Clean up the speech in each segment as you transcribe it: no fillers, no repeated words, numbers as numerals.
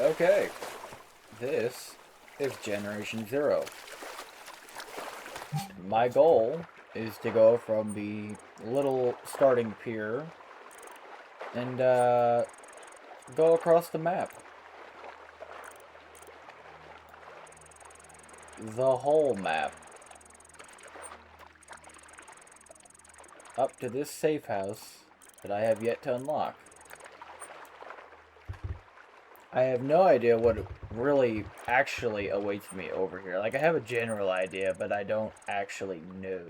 Okay, this is Generation Zero. My goal is to go from the little starting pier and go across the map. The whole map. Up to this safe house that I have yet to unlock. I have no idea what really actually awaits me over here. Like, I have a general idea, but I don't actually know.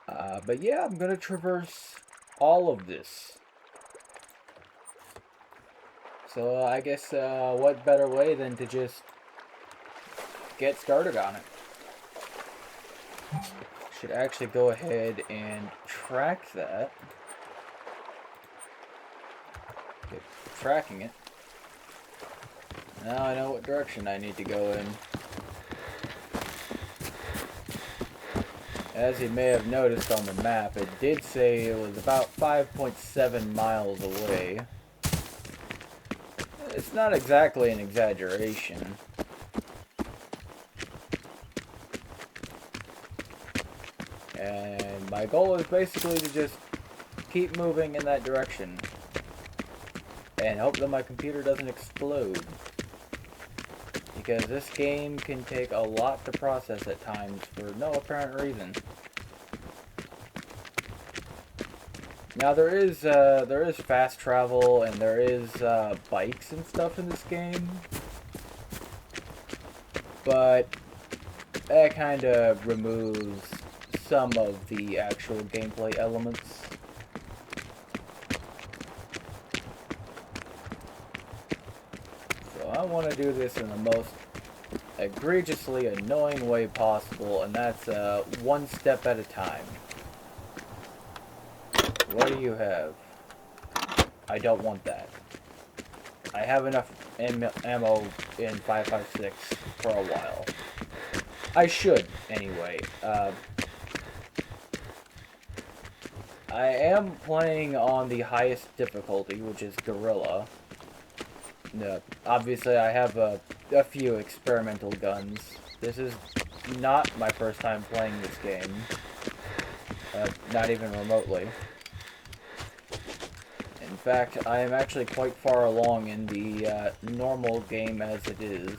But yeah, I'm gonna traverse all of this. So I guess what better way than to just get started on it. Should actually go ahead and track that. Get tracking it. Now I know what direction I need to go in. As you may have noticed on the map, it did say it was about 5.7 miles away. It's not exactly an exaggeration. And my goal is basically to just keep moving in that direction. And hope that my computer doesn't explode. Because this game can take a lot to process at times for no apparent reason. Now there is fast travel and there is bikes and stuff in this game, but that kind of removes some of the actual gameplay elements. So I want to do this in the most egregiously annoying way possible, and that's one step at a time. What do you have? I don't want that. I have enough ammo in 5.56 for a while. I should, anyway. I am playing on the highest difficulty, which is Gorilla. Obviously, I have a few experimental guns. This is not my first time playing this game. Not even remotely. In fact, I am actually quite far along in the normal game as it is.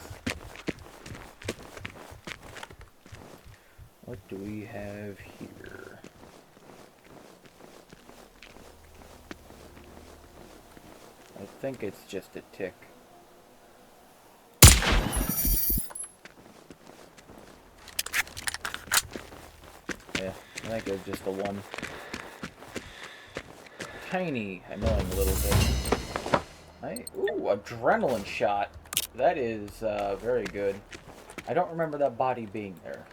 What do we have here? I think it's just a tick. Yeah, I think it's just a one. Tiny, annoying little thing. Ooh, adrenaline shot. That is very good. I don't remember that body being there.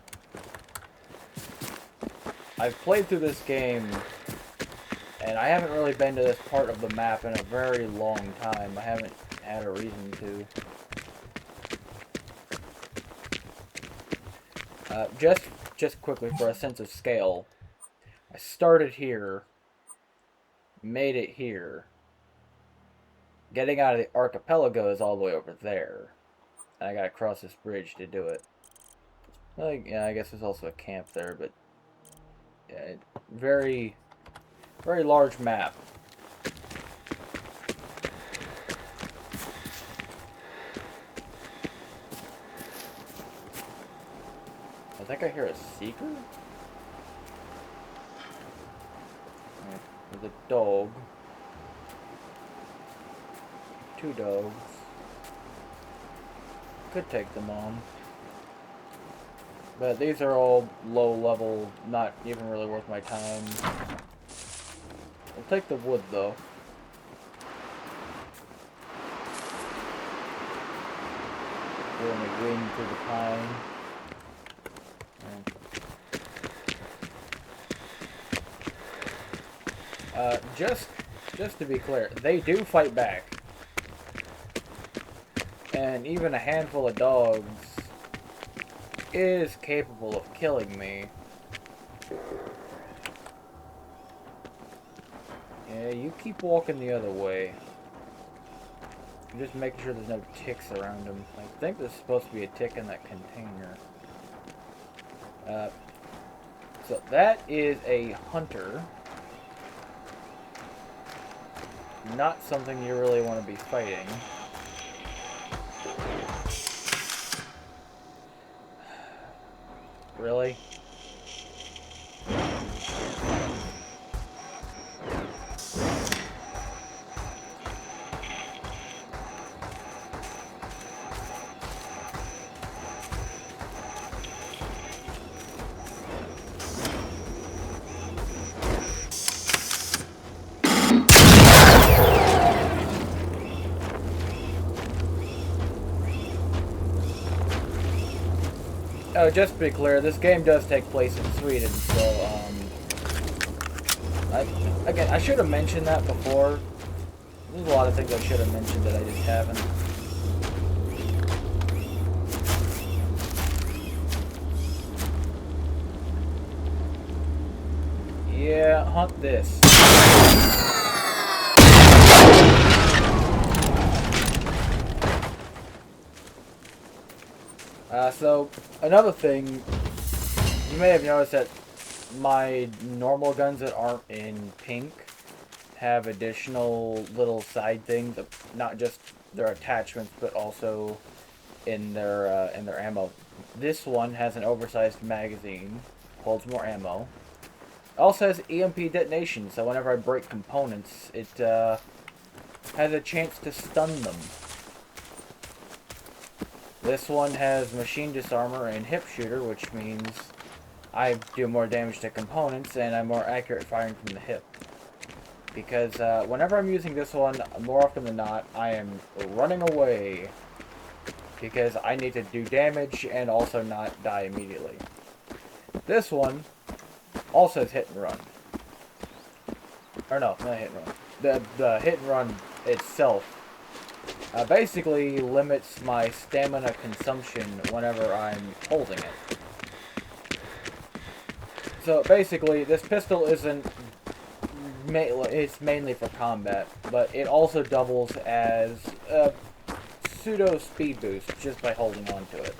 I've played through this game, and I haven't really been to this part of the map in a very long time. I haven't had a reason to. Just quickly for a sense of scale, I started here, made it here. Getting out of the archipelago is all the way over there. And I gotta cross this bridge to do it. Yeah, I guess there's also a camp there, but yeah, very, very large map. I think I hear a seeker? Right, there's a dog. Two dogs. Could take them on. But these are all low level, not even really worth my time. I'll take the wood though. Feeling the wind through the pine. Just to be clear, they do fight back. And even a handful of dogs is capable of killing me. Yeah, you keep walking the other way. just making sure there's no ticks around him. I think there's supposed to be a tick in that container. So that is a hunter. Not something you really want to be fighting. Really? Oh, just to be clear, this game does take place in Sweden, so, again, I should have mentioned that before. There's a lot of things I should have mentioned that I just haven't. Yeah, hunt this. So, another thing, you may have noticed that my normal guns that aren't in pink have additional little side things, not just their attachments, but also in their ammo. This one has an oversized magazine, holds more ammo. It also has EMP detonation, so whenever I break components, it has a chance to stun them. This one has machine disarmor and hip shooter, which means I do more damage to components and I'm more accurate firing from the hip. Because whenever I'm using this one, more often than not, I am running away. Because I need to do damage and also not die immediately. This one also has hit and run. Or no, not hit and run. The hit and run itself basically limits my stamina consumption whenever I'm holding it. So basically, this pistol isn't... It's mainly for combat, but it also doubles as a pseudo speed boost just by holding on to it.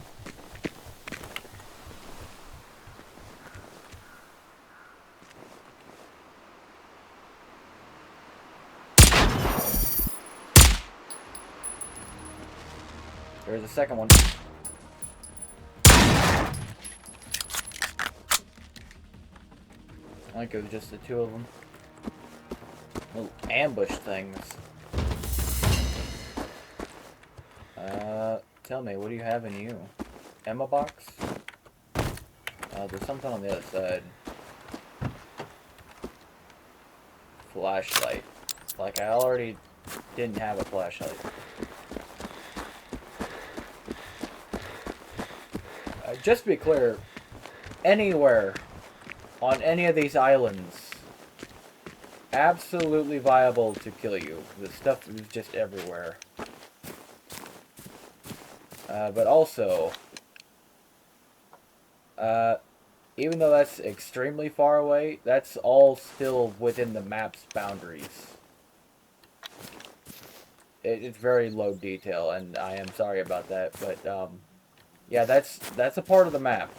There's a second one. I think it was just the two of them. Little ambush things. Tell me, what do you have in you? Ammo box? There's something on the other side. Flashlight. Like, I already didn't have a flashlight. Just to be clear, anywhere on any of these islands, absolutely viable to kill you. The stuff is just everywhere. But also, even though that's extremely far away, that's all still within the map's boundaries. It's very low detail, and I am sorry about that, but, yeah, that's a part of the map.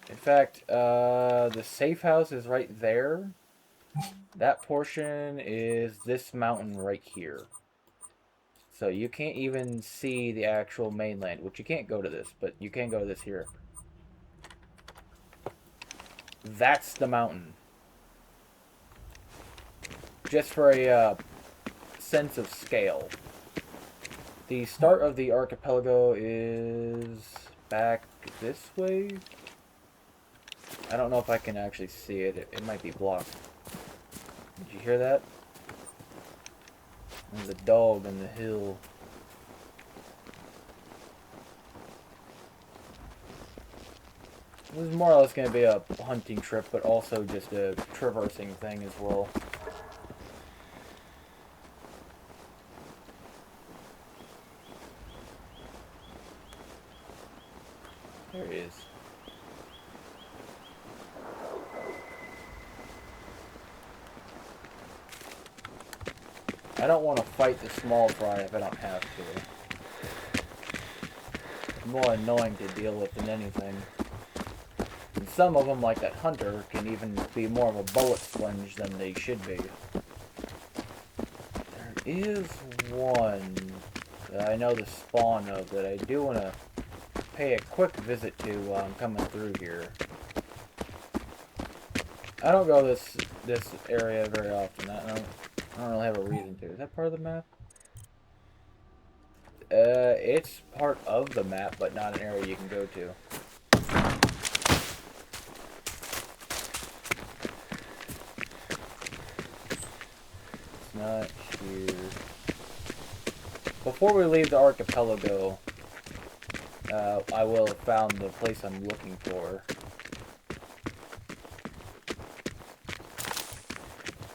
In fact, the safe house is right there. That portion is this mountain right here. So you can't even see the actual mainland, which you can't go to this, but you can go to this here. That's the mountain. Just for a sense of scale. The start of the archipelago is back this way. I don't know if I can actually see it. It might be blocked. Did you hear that? There's a dog on the hill. This is more or less going to be a hunting trip, but also just a traversing thing as well. There he is. I don't want to fight the small fry if I don't have to. It's more annoying to deal with than anything. And some of them, like that hunter, can even be more of a bullet sponge than they should be. There is one that I know the spawn of that I do want to pay a quick visit to while I'm coming through here. I don't go this area very often. I don't really have a reason to. Is that part of the map? It's part of the map, but not an area you can go to. It's not here. Before we leave the archipelago, I will have found the place I'm looking for.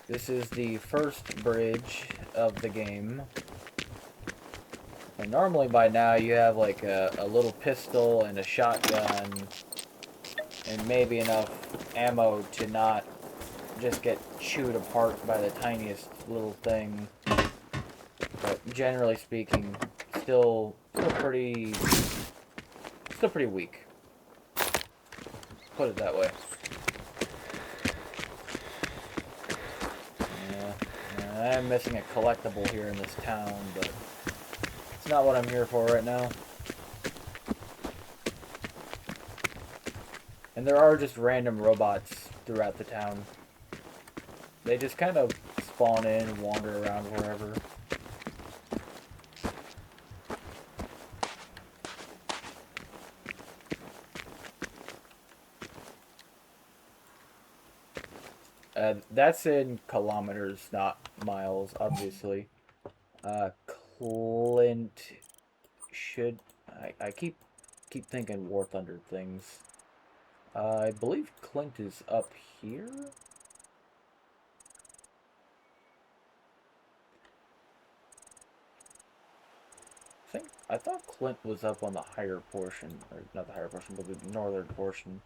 This is the first bridge of the game. And normally by now you have like a little pistol and a shotgun and maybe enough ammo to not just get chewed apart by the tiniest little thing. But generally speaking, still pretty weak. Put it that way. Yeah, I am missing a collectible here in this town, but it's not what I'm here for right now. And there are just random robots throughout the town. They just kind of spawn in and wander around wherever. That's in kilometers, not miles, obviously. Clint should... I keep thinking War Thunder things. I believe Clint is up here? I thought Clint was up on the higher portion, or not the higher portion, but the northern portion.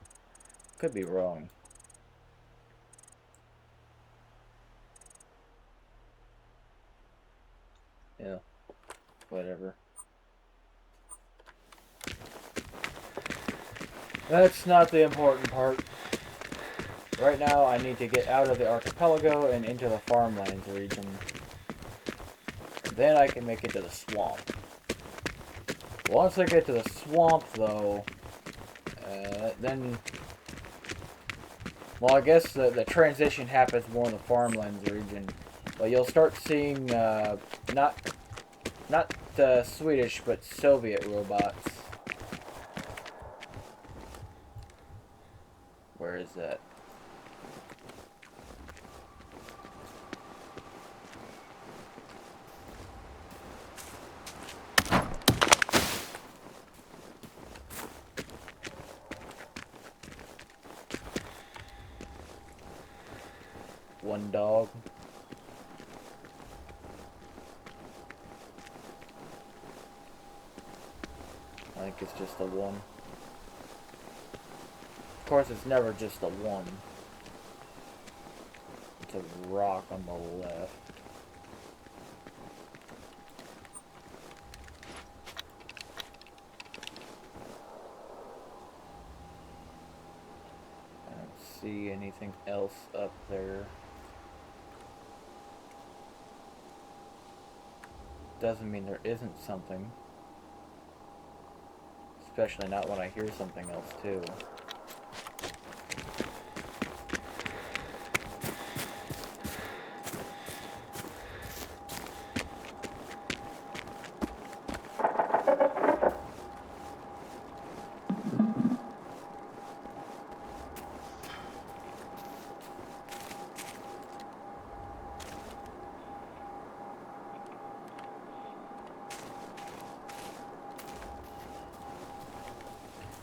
Could be wrong. Yeah, whatever. That's not the important part. Right now, I need to get out of the archipelago and into the farmlands region. Then I can make it to the swamp. Once I get to the swamp, though, then... Well, I guess the transition happens more in the farmlands region. But you'll start seeing, not Swedish, but Soviet robots. Where is that? One dog. I think it's just the one. Of course, it's never just the one. It's a rock on the left. I don't see anything else up there. Doesn't mean there isn't something. Especially not when I hear something else too.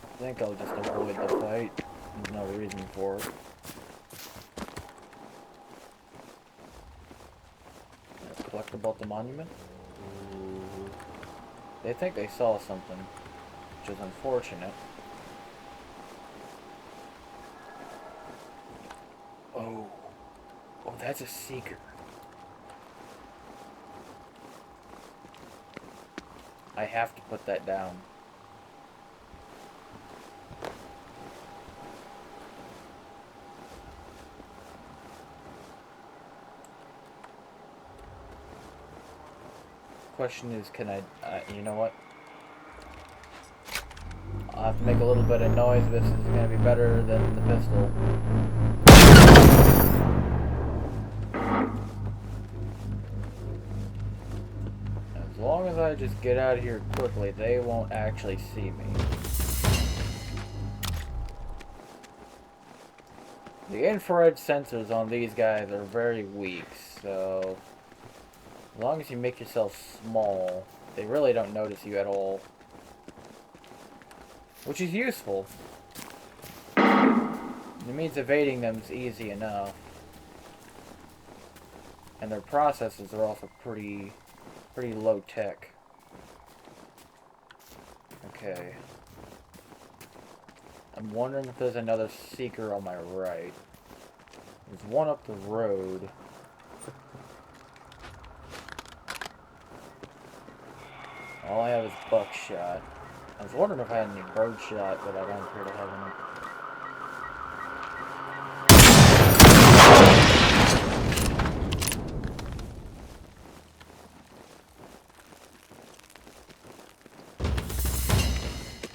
I think I'll just avoid the fight. There's no reason for it. Collectible at the monument? They think they saw something, which is unfortunate. Oh, that's a seeker. I have to put that down. Question is, can I, you know what? I'll have to make a little bit of noise. This is going to be better than the pistol. As long as I just get out of here quickly, they won't actually see me. The infrared sensors on these guys are very weak, so as long as you make yourself small, they really don't notice you at all. Which is useful. It means evading them is easy enough. And their processes are also pretty low tech. Okay. I'm wondering if there's another seeker on my right. There's one up the road. All I have is buckshot. I was wondering if I had any birdshot, but I don't appear to have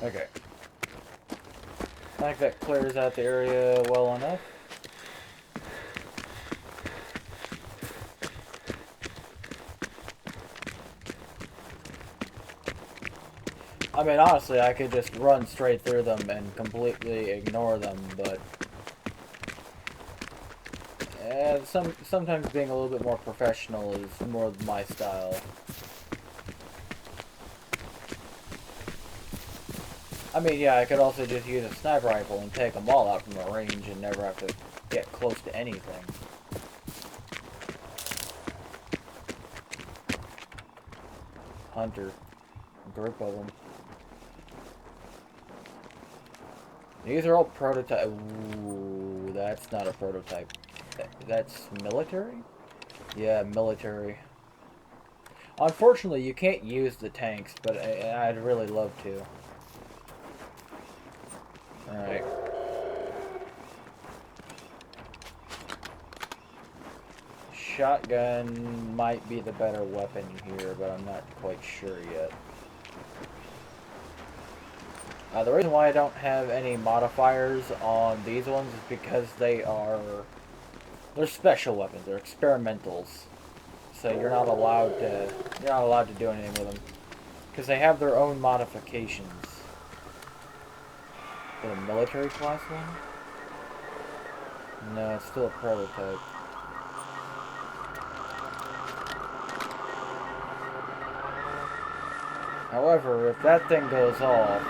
any. Okay. I think that clears out the area well enough. I mean, honestly, I could just run straight through them and completely ignore them, but sometimes being a little bit more professional is more my style. I mean, yeah, I could also just use a sniper rifle and take them all out from the range and never have to get close to anything. Hunter. A group of them. These are all prototype. Ooh, that's not a prototype. That's military? Yeah, military. Unfortunately, you can't use the tanks, but I'd really love to. Alright. Shotgun might be the better weapon here, but I'm not quite sure yet. The reason why I don't have any modifiers on these ones is because they're special weapons. They're experimentals, so you're not allowed to do anything with them because they have their own modifications. The military class one? No, it's still a prototype. However, if that thing goes off,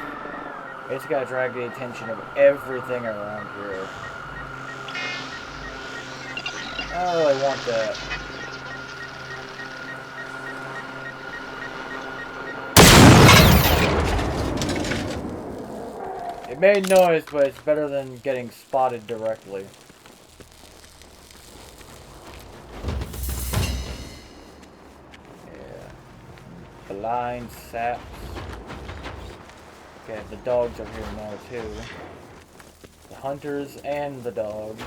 it's gotta drag the attention of everything around here. I don't really want that. It made noise, but it's better than getting spotted directly. Yeah. Blind saps. Okay, the dogs are here now too. The hunters and the dogs.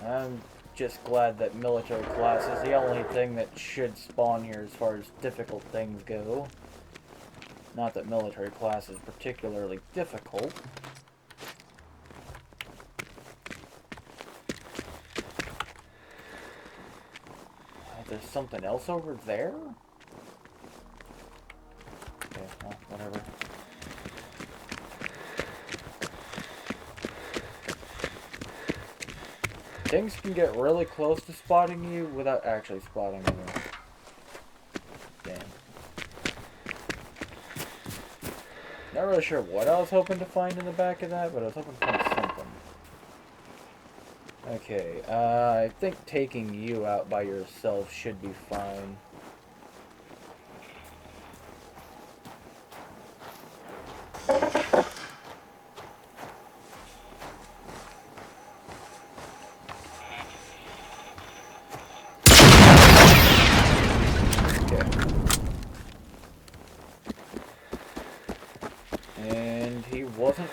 I'm just glad that military class is the only thing that should spawn here as far as difficult things go. Not that military class is particularly difficult. There's something else over there? Okay, well, whatever. Things can get really close to spotting you without actually spotting you. Damn. Not really sure what I was hoping to find in the back of that, but I was hoping to find something. Okay, I think taking you out by yourself should be fine.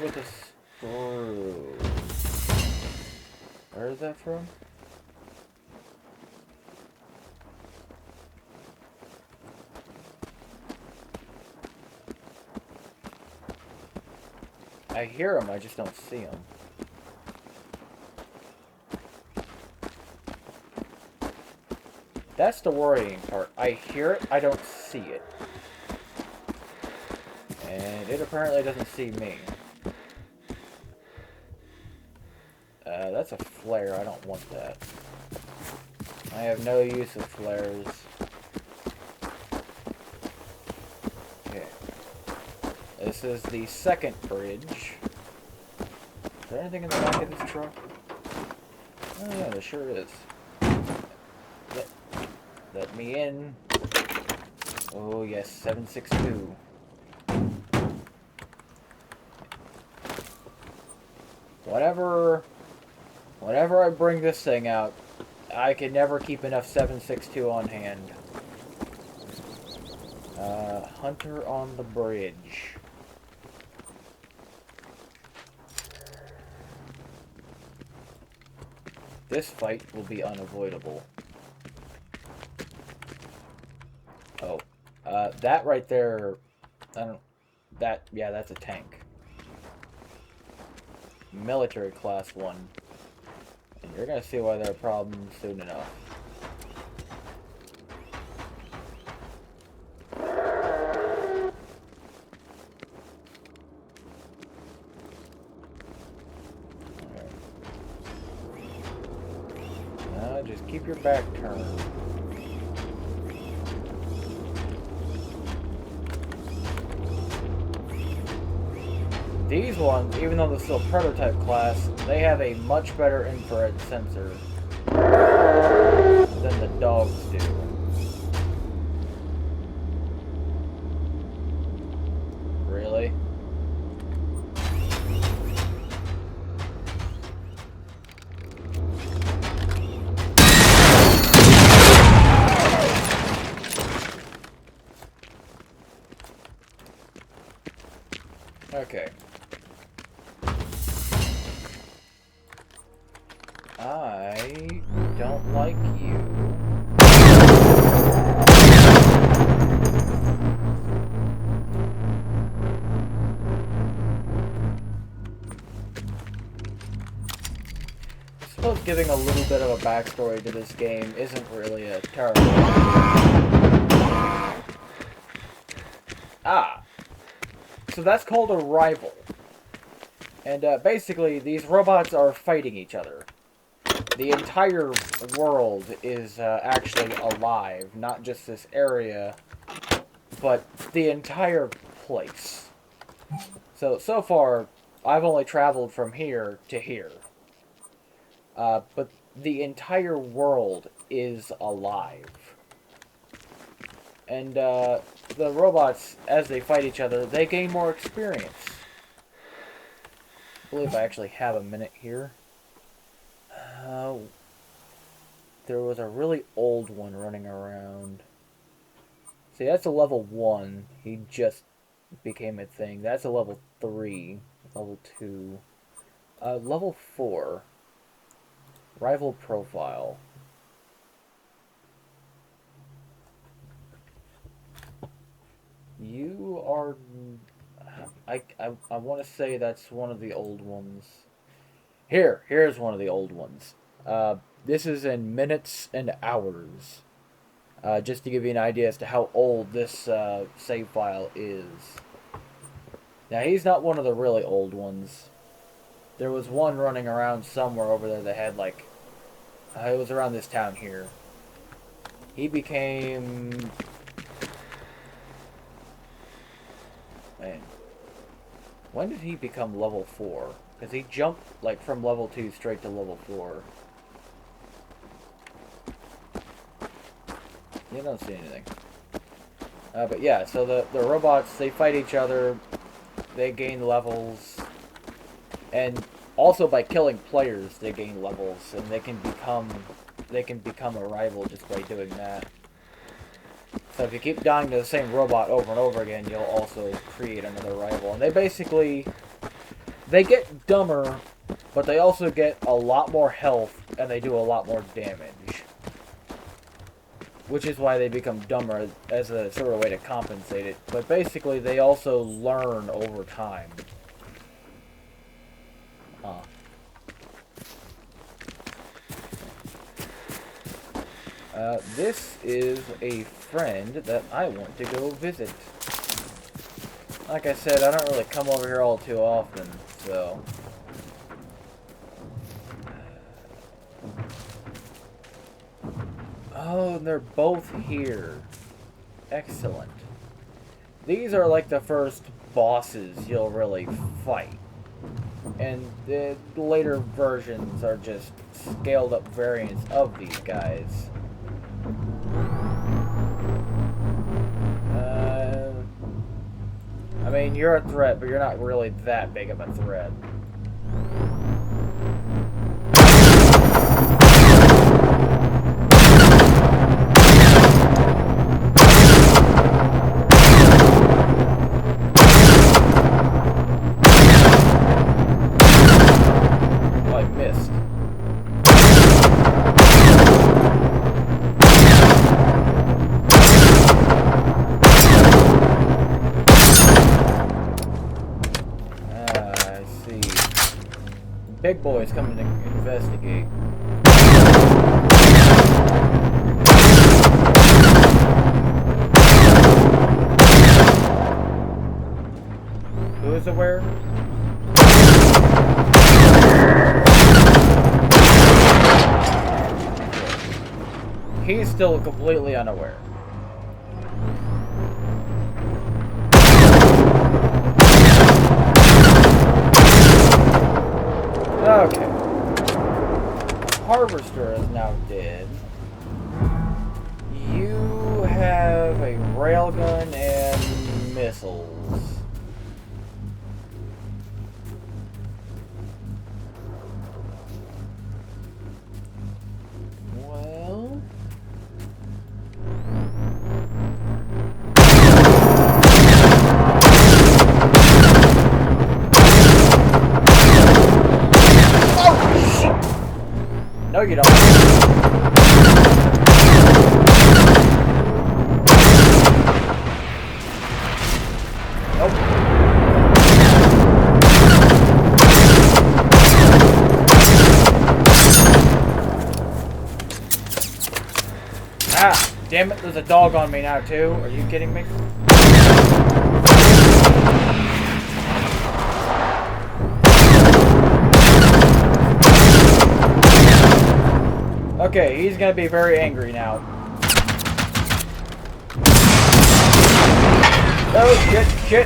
with a screw. Where is that from? I hear him, I just don't see him. That's the worrying part. I hear it, I don't see it. And it apparently doesn't see me. That's a flare, I don't want that. I have no use of flares. Okay. This is the second bridge. Is there anything in the back of this truck? Oh yeah, there sure is. Let me in. Oh yes, 762. Whenever I bring this thing out, I can never keep enough 762 on hand. Hunter on the bridge. This fight will be unavoidable. Oh, that right there, yeah, that's a tank. Military class 1. And you're gonna see why there are problems soon enough. Now just keep your back turned. These ones, even though they're still prototype class, they have a much better infrared sensor than the dogs do. Really? Okay. I don't like you. I suppose giving a little bit of a backstory to this game isn't really a terrible idea. Ah! So that's called a rival. And basically, these robots are fighting each other. The entire world is actually alive, not just this area, but the entire place. So far, I've only traveled from here to here. But the entire world is alive. And the robots, as they fight each other, they gain more experience. I believe I actually have a minute here. There was a really old one running around. See, that's a level 1. He just became a thing. That's a level 3. Level 2. Level 4. Rival profile. You are... I want to say that's one of the old ones. Here's one of the old ones. This is in minutes and hours. Just to give you an idea as to how old this save file is. Now, he's not one of the really old ones. There was one running around somewhere over there that had, like... it was around this town here. He became... Man. When did he become level 4? Because he jumped, like, from level 2 straight to level 4. You don't see anything. But yeah, so the robots, they fight each other. They gain levels. And also by killing players, they gain levels. And they can become a rival just by doing that. So if you keep dying to the same robot over and over again, you'll also create another rival. And they basically... They get dumber, but they also get a lot more health, and they do a lot more damage. Which is why they become dumber as a sort of way to compensate it. But basically, they also learn over time. This is a friend that I want to go visit. Like I said, I don't really come over here all too often, so... Oh, they're both here. Excellent. These are like the first bosses you'll really fight. And the later versions are just scaled up variants of these guys. I mean, you're a threat, but you're not really that big of a threat. Big boy's coming to investigate. Who is aware? He's still completely unaware. Okay. Harvester is now dead. You have a railgun and missiles. Well... No, you don't. Nope. Ah, damn it, there's a dog on me now, too. Are you kidding me? Okay, he's gonna be very angry now. Oh, shit.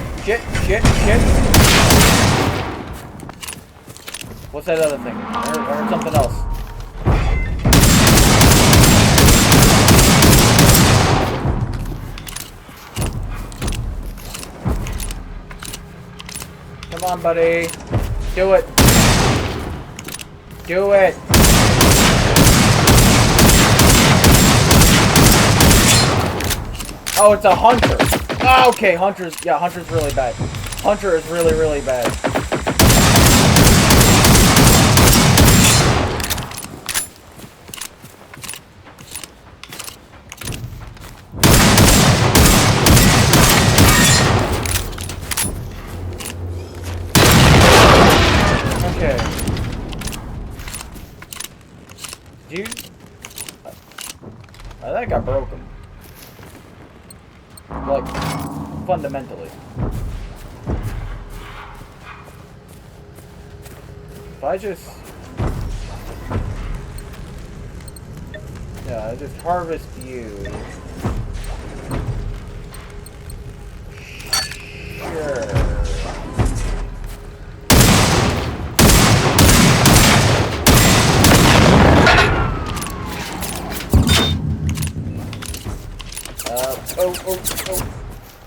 What's that other thing? I heard something else. Come on, buddy. Do it. Do it. Oh, it's a hunter. Oh, okay, Hunter's really bad. Hunter is really, really bad. Okay. Dude, I think I broke him. Like, fundamentally. If I just... Yeah, I just harvest you. Sure.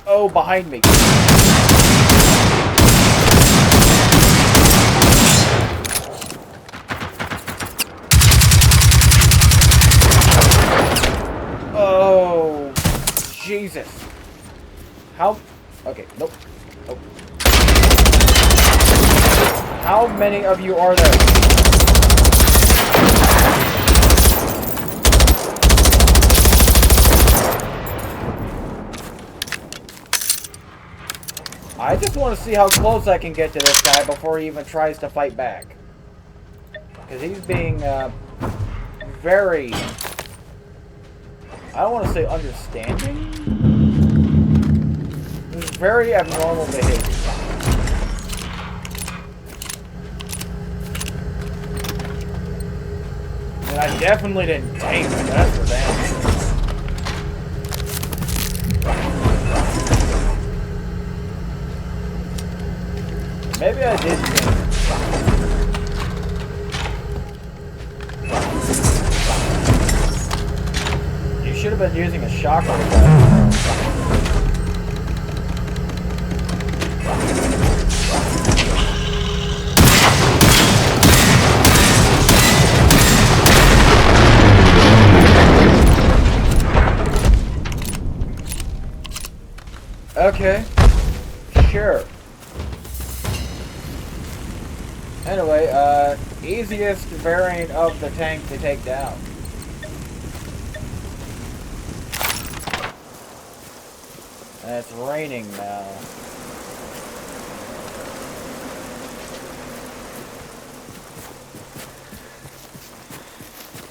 Oh, behind me. Oh, Jesus. How? Okay, nope. Nope. How many of you are there? I just want to see how close I can get to this guy before he even tries to fight back. Because he's being, very... I don't want to say understanding. This is very abnormal behavior. And I definitely didn't tame him, that's for damn sure. Maybe I did tame him. You should have been using a shockwave. Okay, sure. Anyway, easiest variant of the tank to take down. And it's raining now.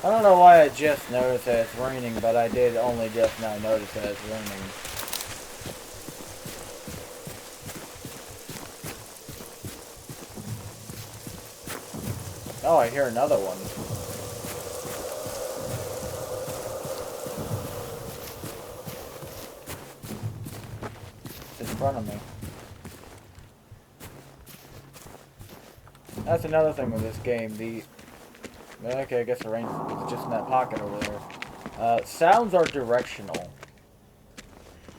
I don't know why I just noticed that it's raining, but I did only just now notice that it's raining. Oh, I hear another one. It's in front of me. That's another thing with this game. Okay, I guess the rain is just in that pocket over there. Sounds are directional.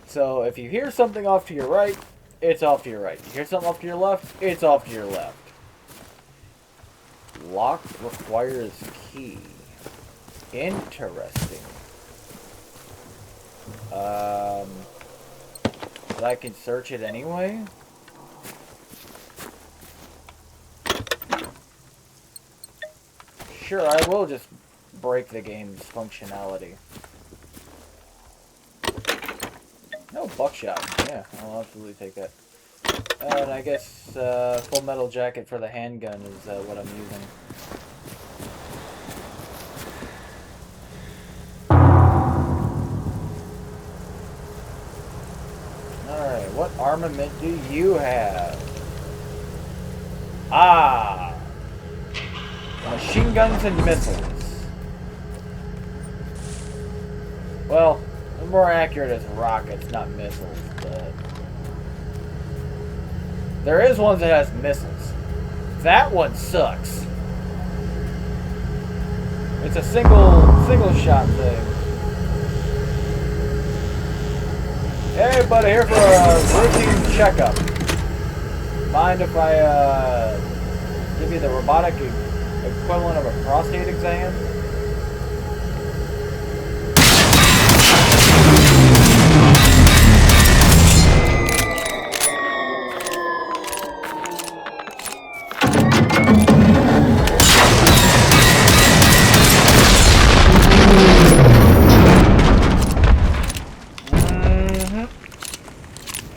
So if you hear something off to your right, it's off to your right. You hear something off to your left, it's off to your left. Lock requires key. Interesting. But I can search it anyway? Sure, I will just break the game's functionality. No, buckshot. Yeah, I'll absolutely take that. And I guess Full Metal Jacket for the handgun is what I'm using. Alright, what armament do you have? Ah! Machine guns and missiles. Well, the more accurate is rockets, not missiles, but... There is one that has missiles. That one sucks. It's a single shot thing. Hey buddy, here for a routine checkup. Mind if I give you the robotic equivalent of a prostate exam?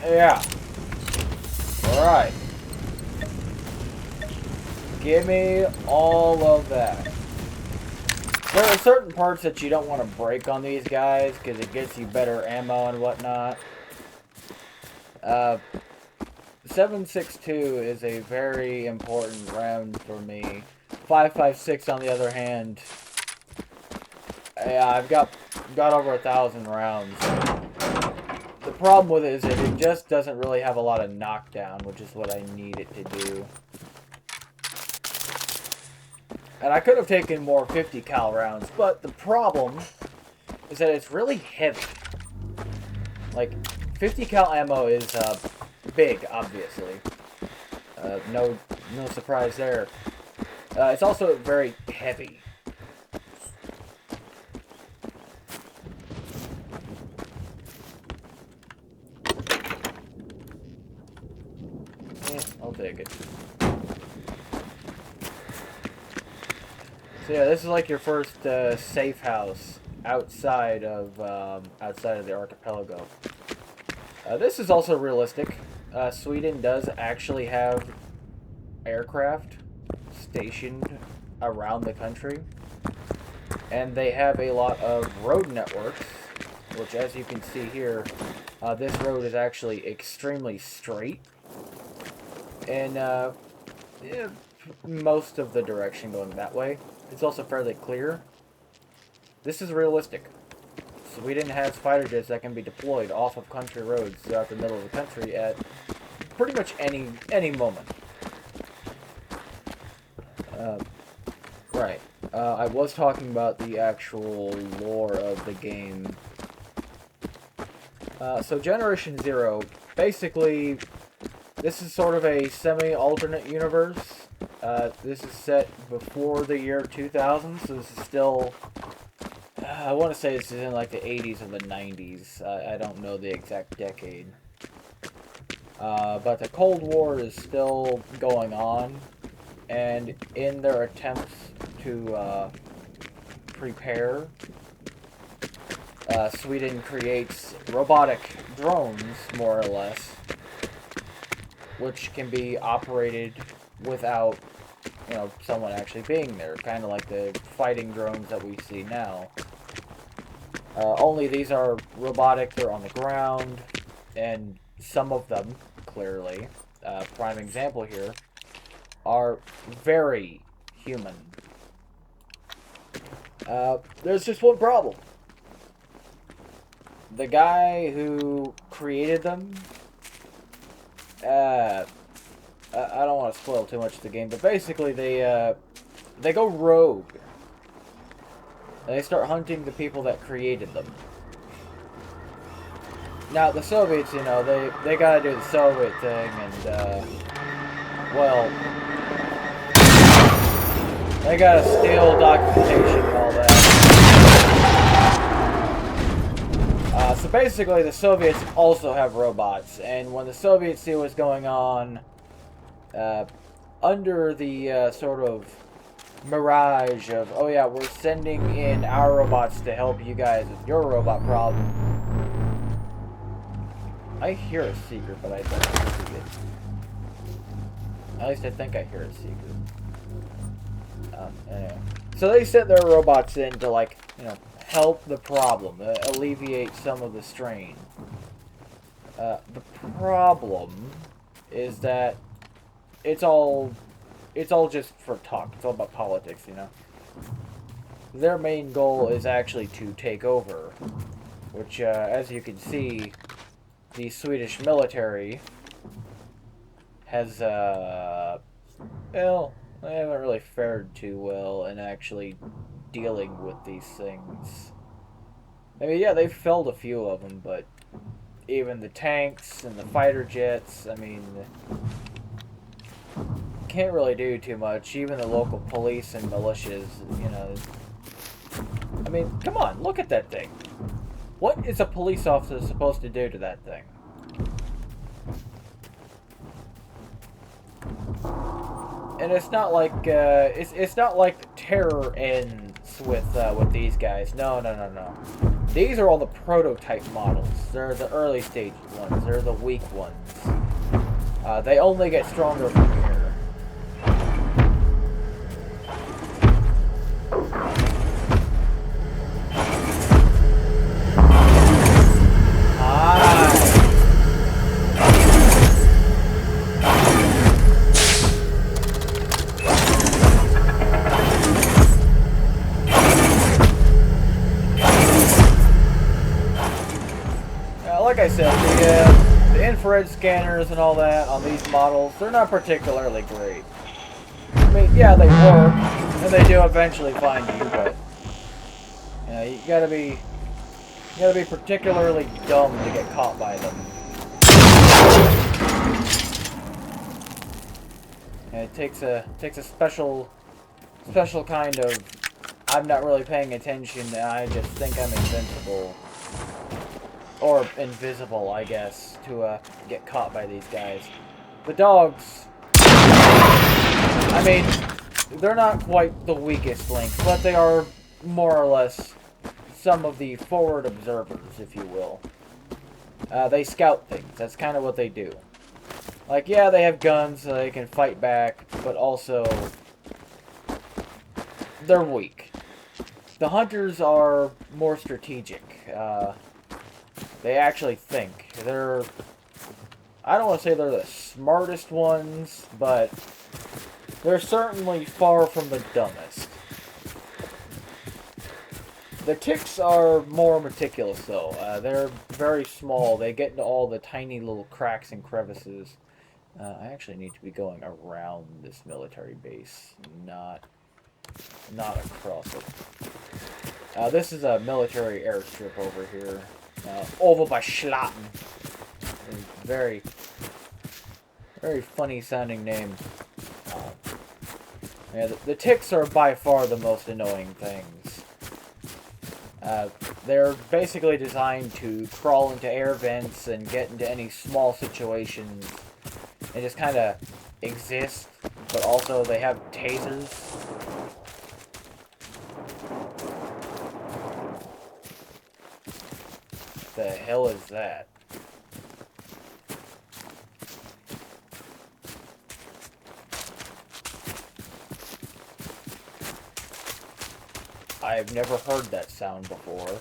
Yeah. Alright. Give me all of that. There are certain parts that you don't want to break on these guys because it gets you better ammo and whatnot. 7.62 is a very important round for me. 5.56 on the other hand. Yeah, I've got over 1,000 rounds. The problem with it is that it just doesn't really have a lot of knockdown, which is what I need it to do. And I could have taken more 50 cal rounds, but the problem is that it's really heavy. Like, 50 cal ammo is big, obviously. No surprise there. It's also very heavy. I'll take it. So yeah, this is like your first safe house outside of the archipelago. This is also realistic. Sweden does actually have aircraft stationed around the country, and they have a lot of road networks, which, as you can see here, this road is actually extremely straight, and yeah, most of the direction going that way. It's also fairly clear. This is realistic. Sweden has fighter jets that can be deployed off of country roads throughout the middle of the country at pretty much any moment. Right. I was talking about the actual lore of the game. So Generation Zero, basically, this is sort of a semi-alternate universe. This is set before the year 2000, so this is still... I want to say this is in like the 80s or the 90s. I don't know the exact decade. But the Cold War is still going on, and in their attempts to prepare, Sweden creates robotic drones, more or less, which can be operated without, you know, someone actually being there, kind of like the fighting drones that we see now. Only these are robotic, they're on the ground, and some of them, clearly, prime example here, are very human. There's just one problem. The guy who created them, I don't want to spoil too much of the game, but basically they go rogue. They start hunting the people that created them. Now, the Soviets, you know, they gotta do the Soviet thing, and, well, they gotta steal documentation and all that. So basically, the Soviets also have robots, and when the Soviets see what's going on, under the sort of mirage of, oh yeah, we're sending in our robots to help you guys with your robot problem. I hear a secret, but I don't see it. At least I think I hear a secret. Anyway. So they sent their robots in to, like, you know, help the problem, alleviate some of the strain. The problem is that it's all just for talk. It's all about politics, you know. Their main goal is actually to take over, which, as you can see, the Swedish military has, well, they haven't really fared too well in actually dealing with these things. I mean, yeah, they've felled a few of them, but even the tanks and the fighter jets, I mean, can't really do too much. Even the local police and militias, you know. I mean, come on, look at that thing. What is a police officer supposed to do to that thing? And it's not like it's not like terror ends with these guys. No. These are all the prototype models. They're the early stage ones. They're the weak ones. They only get stronger from here. Like I said, the infrared scanners and all that on these models, they're not particularly great. I mean, yeah, they work, and they do eventually find you, but you know, you gotta be particularly dumb to get caught by them. And it takes a special kind of, I'm not really paying attention, I just think I'm invincible. Or invisible, I guess, to get caught by these guys. The dogs, I mean, they're not quite the weakest link, but they are more or less some of the forward observers, if you will. They scout things. That's kind of what they do. Like, yeah, they have guns, so they can fight back, but also they're weak. The hunters are more strategic. They actually think. I don't want to say they're the smartest ones, but they're certainly far from the dumbest. The ticks are more meticulous, though. They're very small. They get into all the tiny little cracks and crevices. I actually need to be going around this military base, not across it. This is a military airstrip over here. Over by Schlatten. Very, very funny sounding name. Yeah, the ticks are by far the most annoying things. They're basically designed to crawl into air vents and get into any small situations and just kind of exist, but also they have tasers. The hell is that? I've never heard that sound before.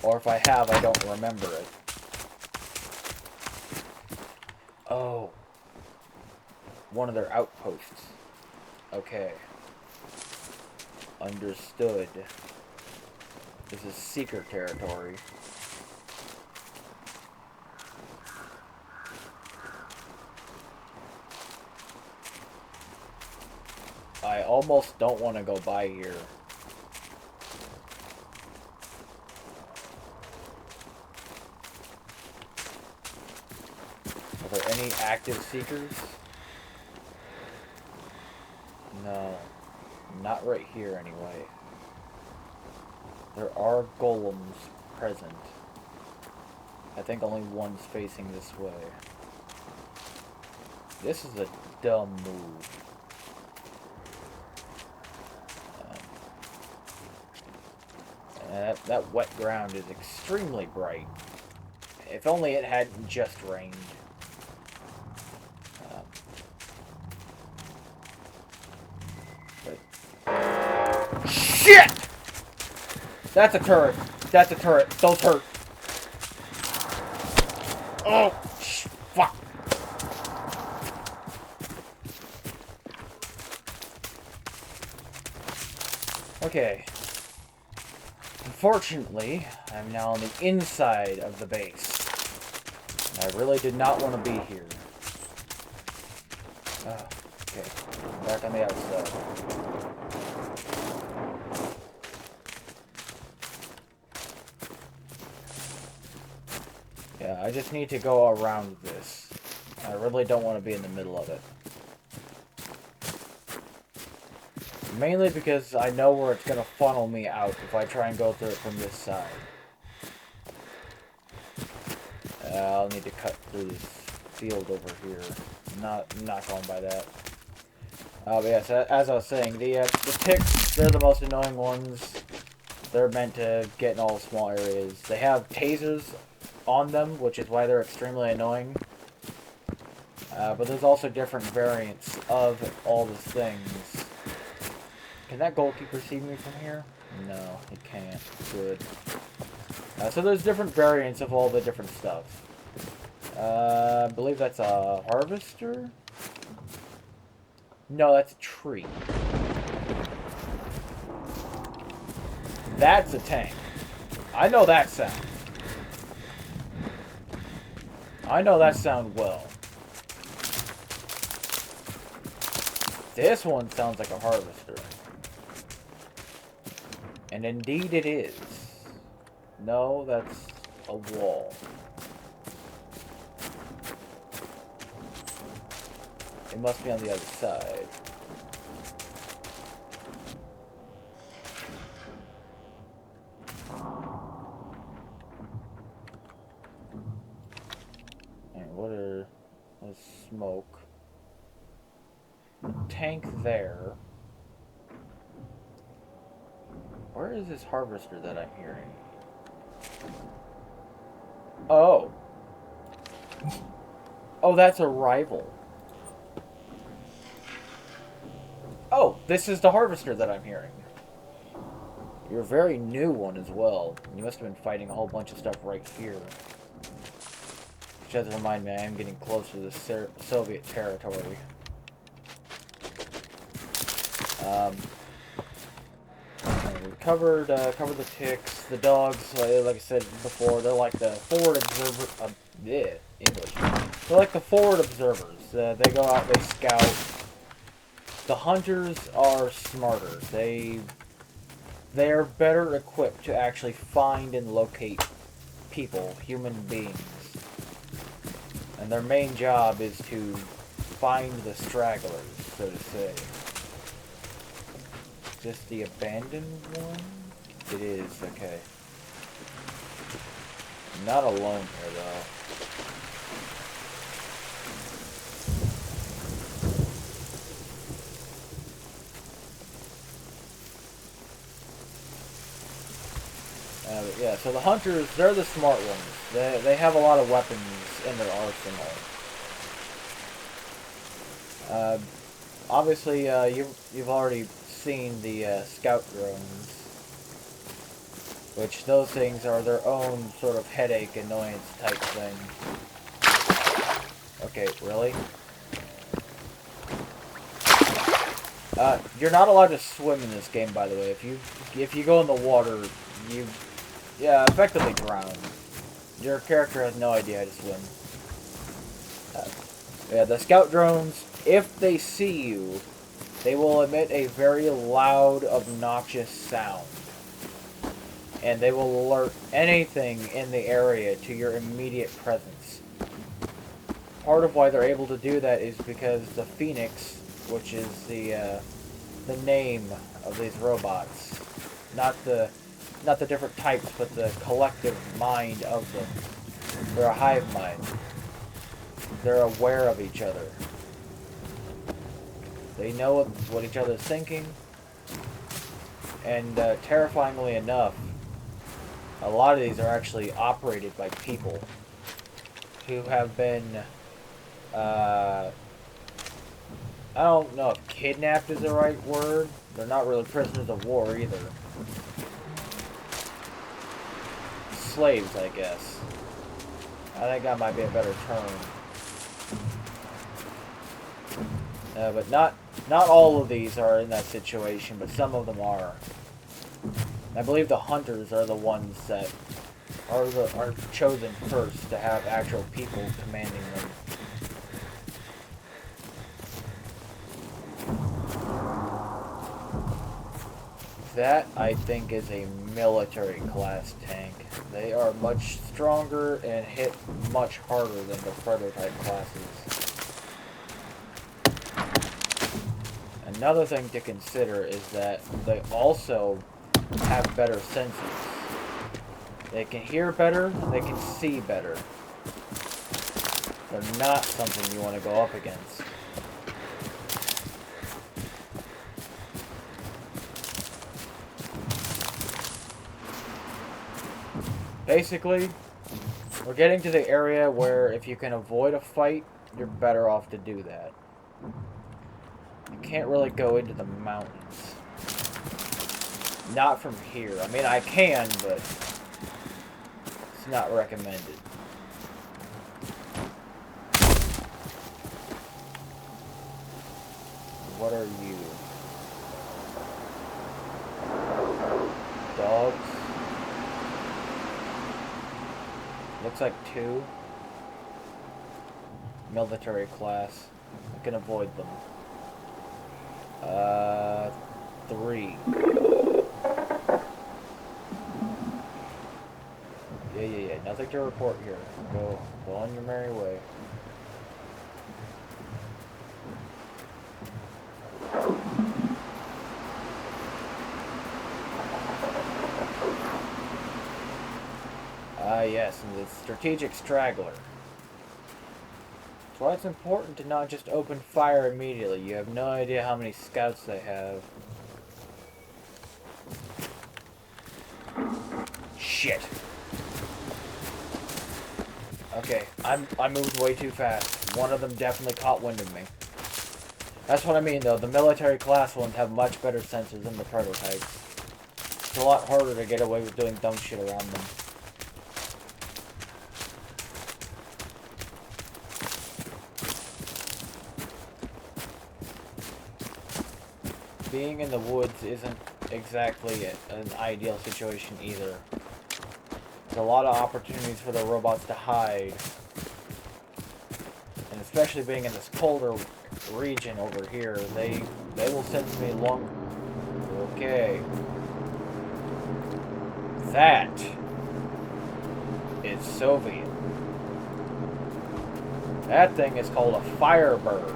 Or if I have, I don't remember it. Oh. One of their outposts. Okay. Understood. This is secret territory. I almost don't want to go by here. Are there any active seekers? No. Not right here, anyway. There are golems present. I think only one's facing this way. This is a dumb move. That wet ground is extremely bright. If only it hadn't just rained. Shit! That's a turret. That's a turret. Those hurt. Oh, fuck. Okay. Unfortunately, I'm now on the inside of the base. I really did not want to be here. Okay. Back on the outside. Yeah, I just need to go around this. I really don't want to be in the middle of it. Mainly because I know where it's going to funnel me out if I try and go through it from this side. I'll need to cut through this field over here. Not going by that. But yes, as I was saying, the ticks, they're the most annoying ones. They're meant to get in all small areas. They have tasers on them, which is why they're extremely annoying. But there's also different variants of all the things. Can that goalkeeper see me from here? No, he can't. Good. So there's different variants of all the different stuff. I believe that's a harvester? No, that's a tree. That's a tank. I know that sound. I know that sound well. This one sounds like a harvester. And indeed it is. No, that's a wall. It must be on the other side. And what are... There's smoke. tank there. Where is this harvester that I'm hearing? Oh. Oh, that's a rival. Oh, this is the harvester that I'm hearing. You're a very new one as well. You must have been fighting a whole bunch of stuff right here. Which does remind me, I am getting close to the Soviet territory. We covered the ticks, the dogs. Like I said before, they're like the forward observer. English. They're like the forward observers. They go out, they scout. The hunters are smarter. They are better equipped to actually find and locate people, human beings. And their main job is to find the stragglers, so to say. Is this the abandoned one? It is, okay. I'm not alone here, though. Yeah, so the hunters, they're the smart ones. They have a lot of weapons in their arsenal. Obviously, you've already seen the scout drones, which those things are their own sort of headache annoyance type thing. Okay, really? You're not allowed to swim in this game, by the way. If you go in the water, you effectively drown. Your character has no idea how to swim. Yeah, the scout drones, if they see you, they will emit a very loud, obnoxious sound. And they will alert anything in the area to your immediate presence. Part of why they're able to do that is because the Phoenix, which is the name of these robots, not the different types, but the collective mind of them. They're a hive mind. They're aware of each other. They know what each other's thinking. And terrifyingly enough, a lot of these are actually operated by people who have been, I don't know if kidnapped is the right word. They're not really prisoners of war either. Slaves, I guess. I think that might be a better term. But not all of these are in that situation, but some of them are. I believe the hunters are the ones that are chosen first to have actual people commanding them. That, I think, is a military class tank. They are much stronger and hit much harder than the prototype classes. Another thing to consider is that they also have better senses. They can hear better, they can see better. They're not something you want to go up against. Basically, we're getting to the area where if you can avoid a fight, you're better off to do that. You can't really go into the mountains. Not from here. I mean, I can, but it's not recommended. What are you? Dogs? Looks like 2. Military class. I can avoid them. 3. Yeah. Nothing to report here. Go on your merry way. Yes, and the strategic straggler. That's why it's important to not just open fire immediately. You have no idea how many scouts they have. Shit. Okay, I moved way too fast. One of them definitely caught wind of me. That's what I mean, though. The military class ones have much better sensors than the prototypes. It's a lot harder to get away with doing dumb shit around them. Being in the woods isn't exactly an ideal situation either. There's a lot of opportunities for the robots to hide. And especially being in this colder region over here, they will sense me long... Okay. That is Soviet. That thing is called a Firebird.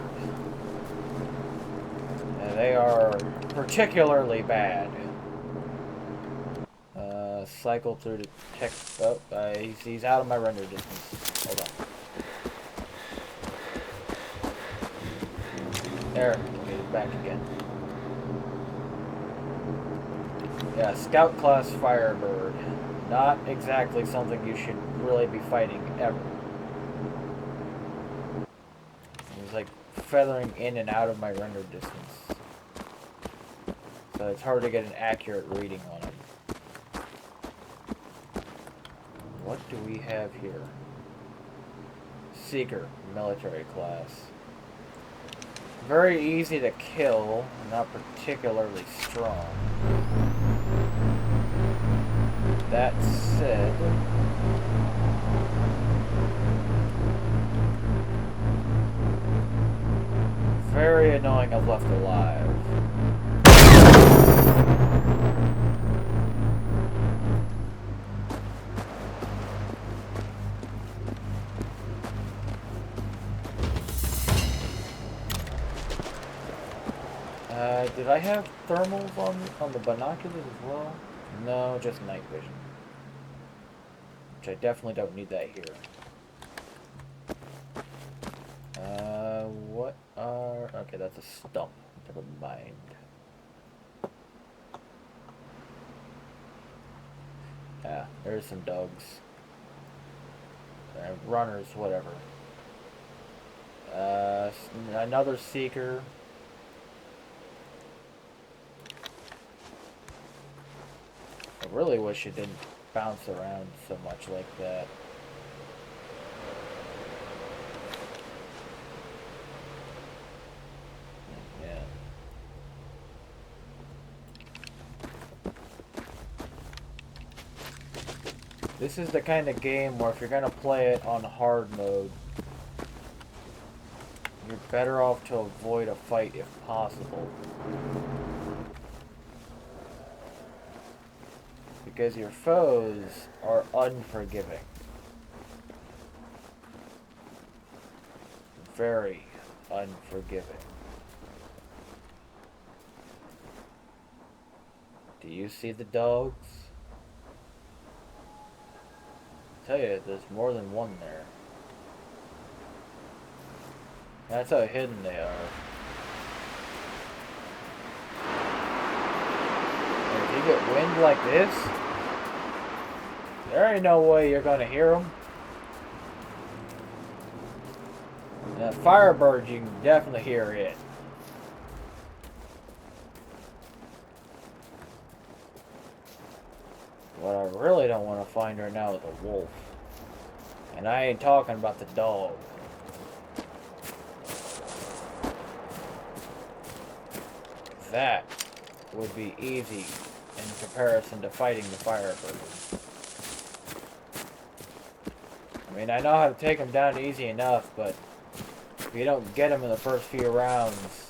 And they are particularly bad. Cycle through the tech... Oh, he's out of my render distance. Hold on. There, get it back again. Yeah, Scout class Firebird. Not exactly something you should really be fighting ever. He's like feathering in and out of my render distance. So it's hard to get an accurate reading on him. What do we have here? Seeker, military class. Very easy to kill, not particularly strong. That said, very annoying if left alive. Did I have thermals on the binoculars as well? No, just night vision. Which I definitely don't need that here. What are... Okay, that's a stump. Never mind. Yeah, there's some dogs. Runners, whatever. Another seeker. I really wish it didn't bounce around so much like that. Yeah. This is the kind of game where if you're gonna play it on hard mode, you're better off to avoid a fight if possible. Because your foes are unforgiving. Very unforgiving. Do you see the dogs? I tell you, there's more than one there. That's how hidden they are. And if you get wind like this, there ain't no way you're gonna hear them. Now, Firebird, you can definitely hear it. What I really don't want to find right now is a wolf. And I ain't talking about the dog. That would be easy in comparison to fighting the Firebird. I mean, I know how to take him down easy enough, but if you don't get him in the first few rounds,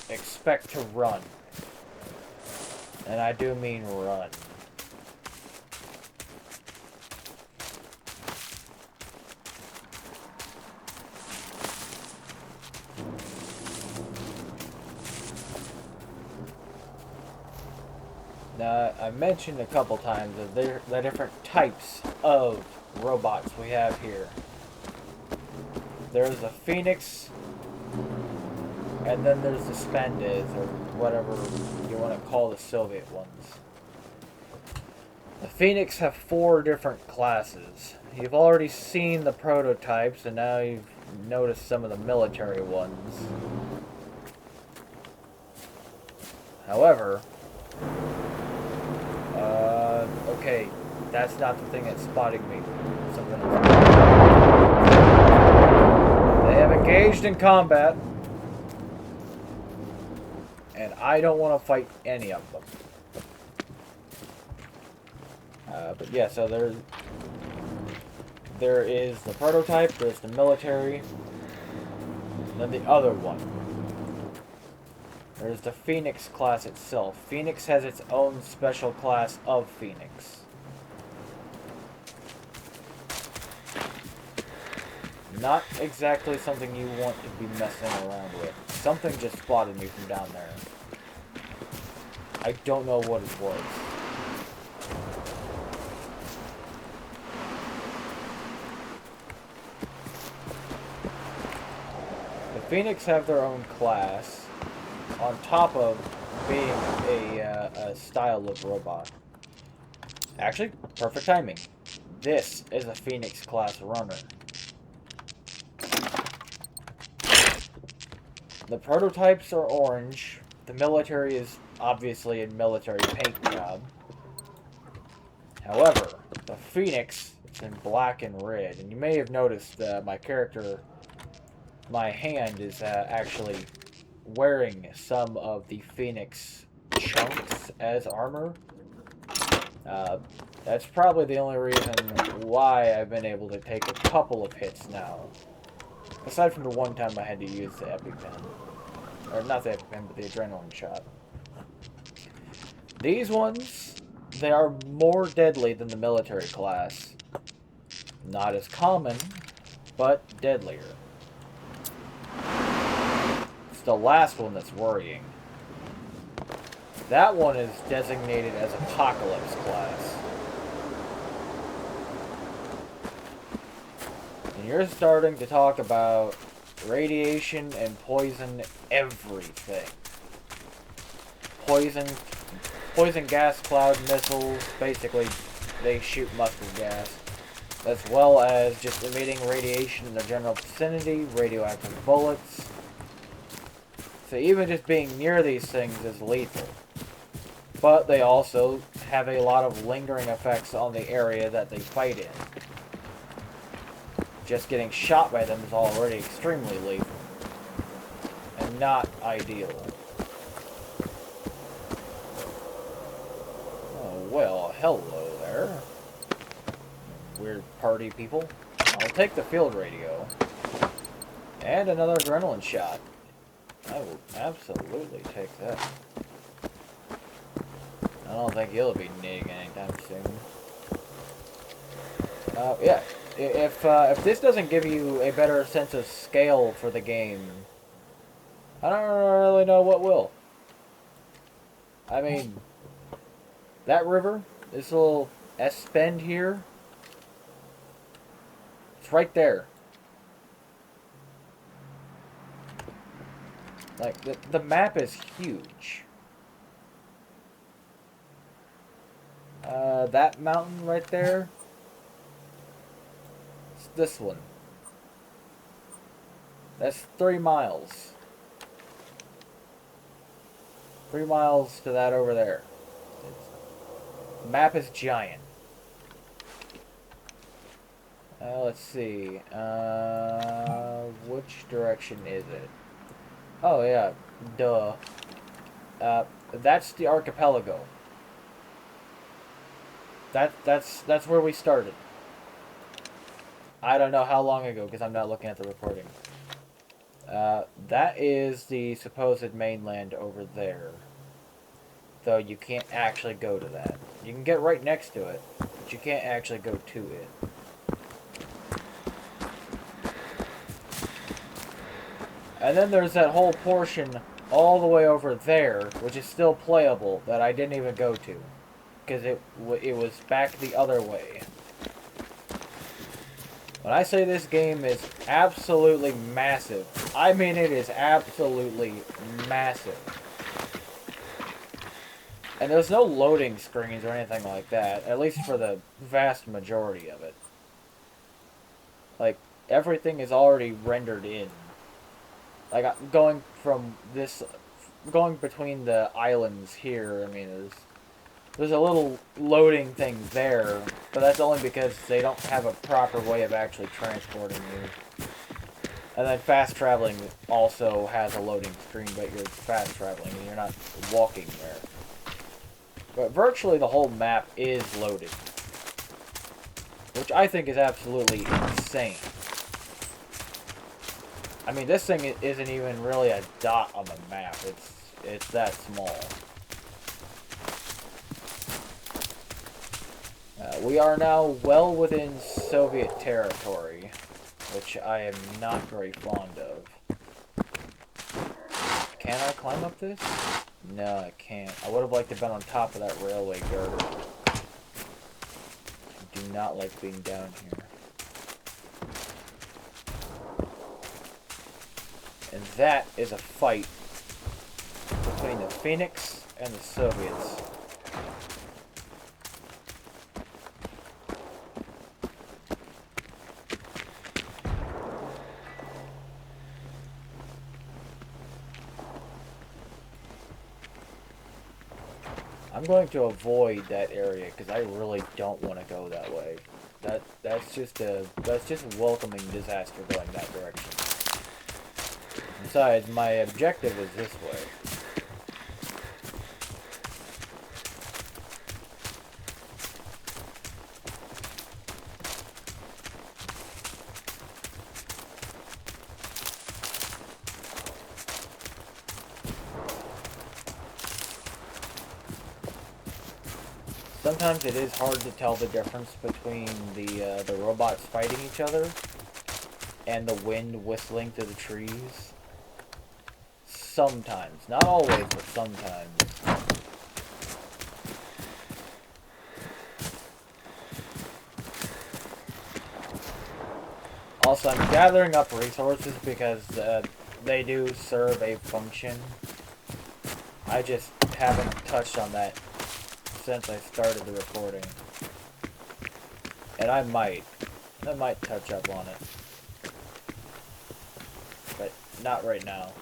expect to run. And I do mean run. Now, I mentioned a couple times of the different types of robots we have here. there's the Phoenix, and then there's the Spendes, or whatever you want to call the Soviet ones. The Phoenix have 4 different classes. You've already seen the prototypes, and now you've noticed some of the military ones. However, okay, that's not the thing that's spotting me. Something else. They have engaged in combat, and I don't want to fight any of them. But yeah, so there is the prototype, there's the military, and then the other one. There's the Phoenix class itself. Phoenix has its own special class of Phoenix. Not exactly something you want to be messing around with. Something just spotted me from down there. I don't know what it was. The Phoenix have their own class, on top of being a style of robot. Actually, perfect timing. This is a Phoenix class runner. The prototypes are orange. The military is obviously a military paint job. However, the Phoenix is in black and red. And you may have noticed my character, my hand is actually wearing some of the Phoenix chunks as armor. That's probably the only reason why I've been able to take a couple of hits now. Aside from the one time I had to use the EpiPen. Or not the EpiPen, but the adrenaline shot. These ones, they are more deadly than the military class. Not as common, but deadlier. It's the last one that's worrying. That one is designated as Apocalypse class. And you're starting to talk about radiation and poison everything. Poison gas cloud missiles, basically they shoot mustard gas. As well as just emitting radiation in the general vicinity, radioactive bullets. So even just being near these things is lethal. But they also have a lot of lingering effects on the area that they fight in. Just getting shot by them is already extremely lethal. And not ideal. Oh, well, hello there. Weird party people. I'll take the field radio. And another adrenaline shot. I will absolutely take that. I don't think you'll be needing anytime soon. Yeah. If this doesn't give you a better sense of scale for the game, I don't really know what will. I mean, that river, this little S-bend here, it's right there. Like, the map is huge. That mountain right there, it's this one. That's 3 miles. 3 miles to that over there. The map is giant. Let's see. Which direction is it? Oh, yeah. Duh. That's the archipelago. That's where we started. I don't know how long ago, because I'm not looking at the recording. That is the supposed mainland over there. Though you can't actually go to that. You can get right next to it, but you can't actually go to it. And then there's that whole portion all the way over there, which is still playable, that I didn't even go to. Because it was back the other way. When I say this game is absolutely massive, I mean it is absolutely massive. And there's no loading screens or anything like that, at least for the vast majority of it. Like, everything is already rendered in. Like, going between the islands here, I mean, there's a little loading thing there, but that's only because they don't have a proper way of actually transporting you. And then fast traveling also has a loading screen, but you're fast traveling and you're not walking there. But virtually the whole map is loaded, which I think is absolutely insane. I mean, this thing isn't even really a dot on the map. It's that small. We are now well within Soviet territory, which I am not very fond of. Can I climb up this? No, I can't. I would have liked to have been on top of that railway girder. I do not like being down here. And that is a fight between the Phoenix and the Soviets. I'm going to avoid that area because I really don't want to go that way. That's just welcoming disaster going that direction. Besides, my objective is this way. Sometimes it is hard to tell the difference between the robots fighting each other and the wind whistling through the trees. Sometimes. Not always, but sometimes. Also, I'm gathering up resources because they do serve a function. I just haven't touched on that since I started the recording. And I might touch up on it. But not right now.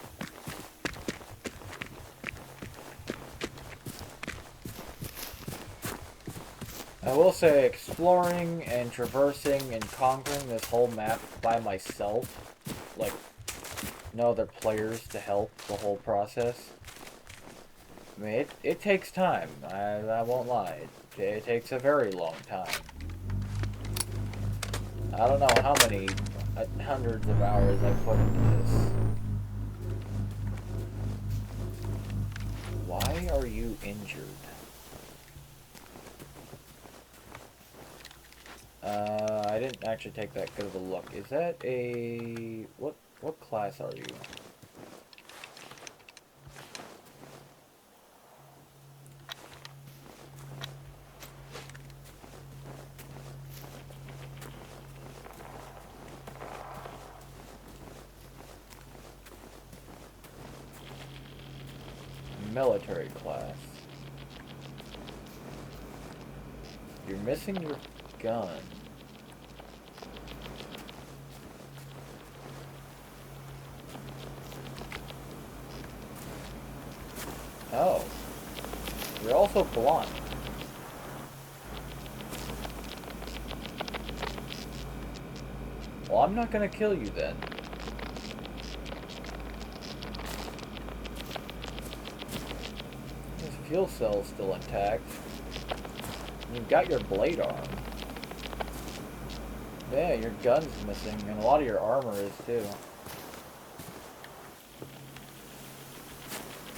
I will say exploring and traversing and conquering this whole map by myself, like no other players to help the whole process. I mean, it takes time. I won't lie. It takes a very long time. I don't know how many hundreds of hours I've put into this. Why are you injured? I didn't actually take that good of a look. Is that a... What class are you? Military class. You're missing your gun. Oh. You're also blonde. Well, I'm not gonna kill you then. This fuel cell's still intact. You've got your blade arm. Yeah, your gun's missing, and a lot of your armor is too.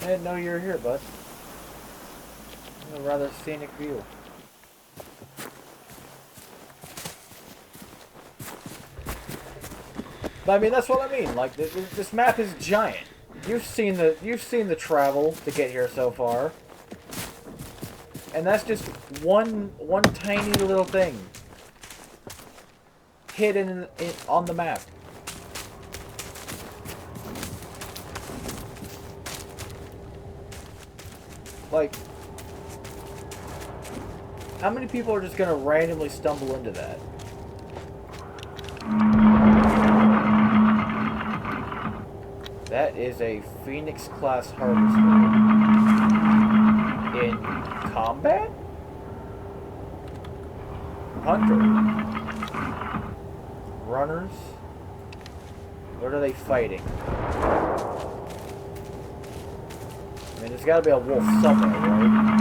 I didn't know you were here, bud. A rather scenic view. But I mean, that's what I mean. Like, this map is giant. You've seen the travel to get here so far, and that's just one tiny little thing. hidden on the map. Like, how many people are just gonna randomly stumble into that? That is a Phoenix class harvester. In combat? Hunter. Runners. What are they fighting? I mean, there's gotta be a wolf somewhere, right?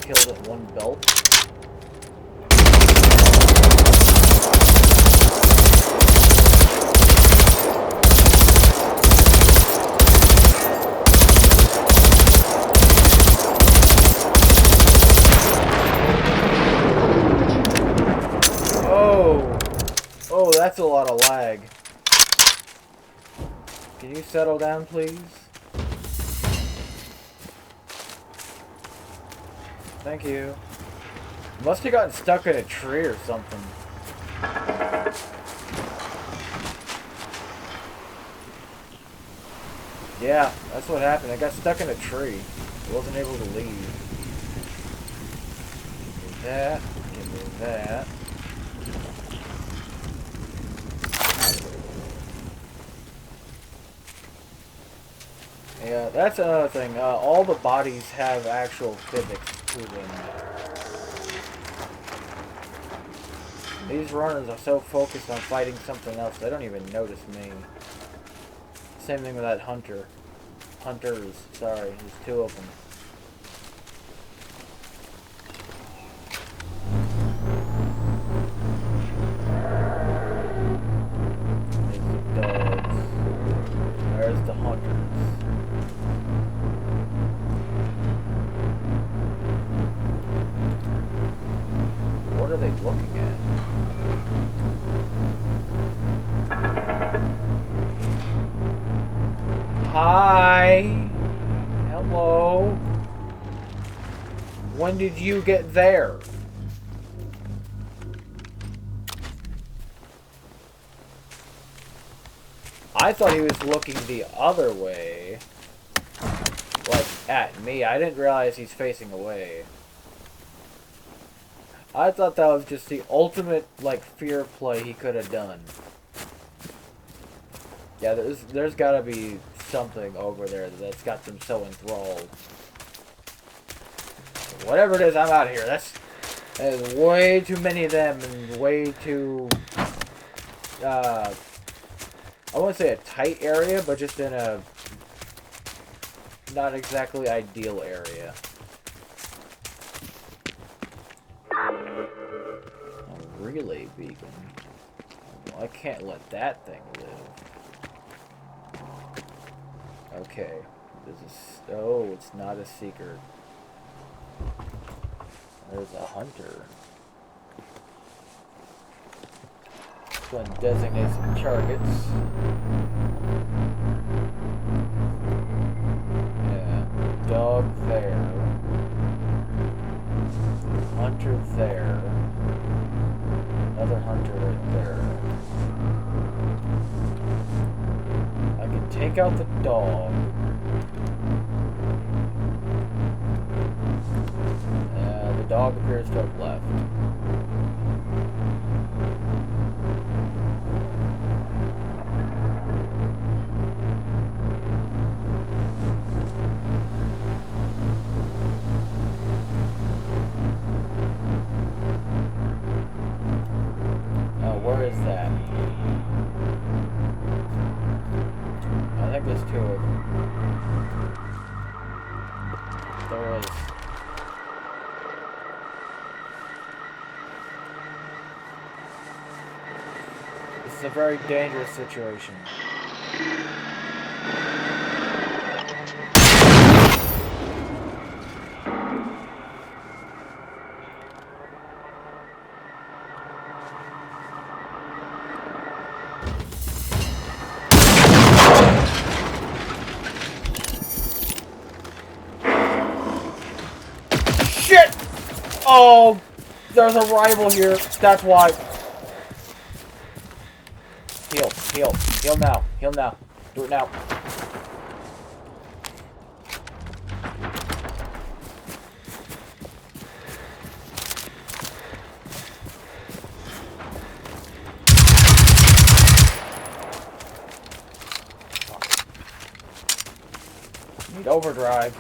Killed at one belt. Oh, that's a lot of lag. Can you settle down, please? Thank you. Must have gotten stuck in a tree or something. Yeah, that's what happened. I got stuck in a tree. I wasn't able to leave. Give me that. Give me that. Yeah, that's another thing. All the bodies have actual physics to them. These runners are so focused on fighting something else, they don't even notice me. Same thing with that hunter. Hunters, sorry, there's two of them. There's the dogs. There's the hunters. What are they looking at? Hi! Hello? When did you get there? I thought he was looking the other way. Like, at me. I didn't realize he's facing away. I thought that was just the ultimate, like, fear play he could have done. Yeah, there's gotta be something over there that's got them so enthralled. Whatever it is, I'm out of here. There's way too many of them and way too, I wouldn't say a tight area, but just in a not exactly ideal area. A relay beacon. Well, I can't let that thing live. Okay. Oh, it's not a seeker. There's a hunter. Go ahead and designate some targets. Yeah. Dog there. Hunter there. Another hunter right there. I can take out the dog. The dog appears to have left. Where is that? I think there's two of them. There is. This is a very dangerous situation. Oh, there's a rival here. That's why. Heal, heal, heal now, heal now. Do it now. Need overdrive.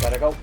Gotta go.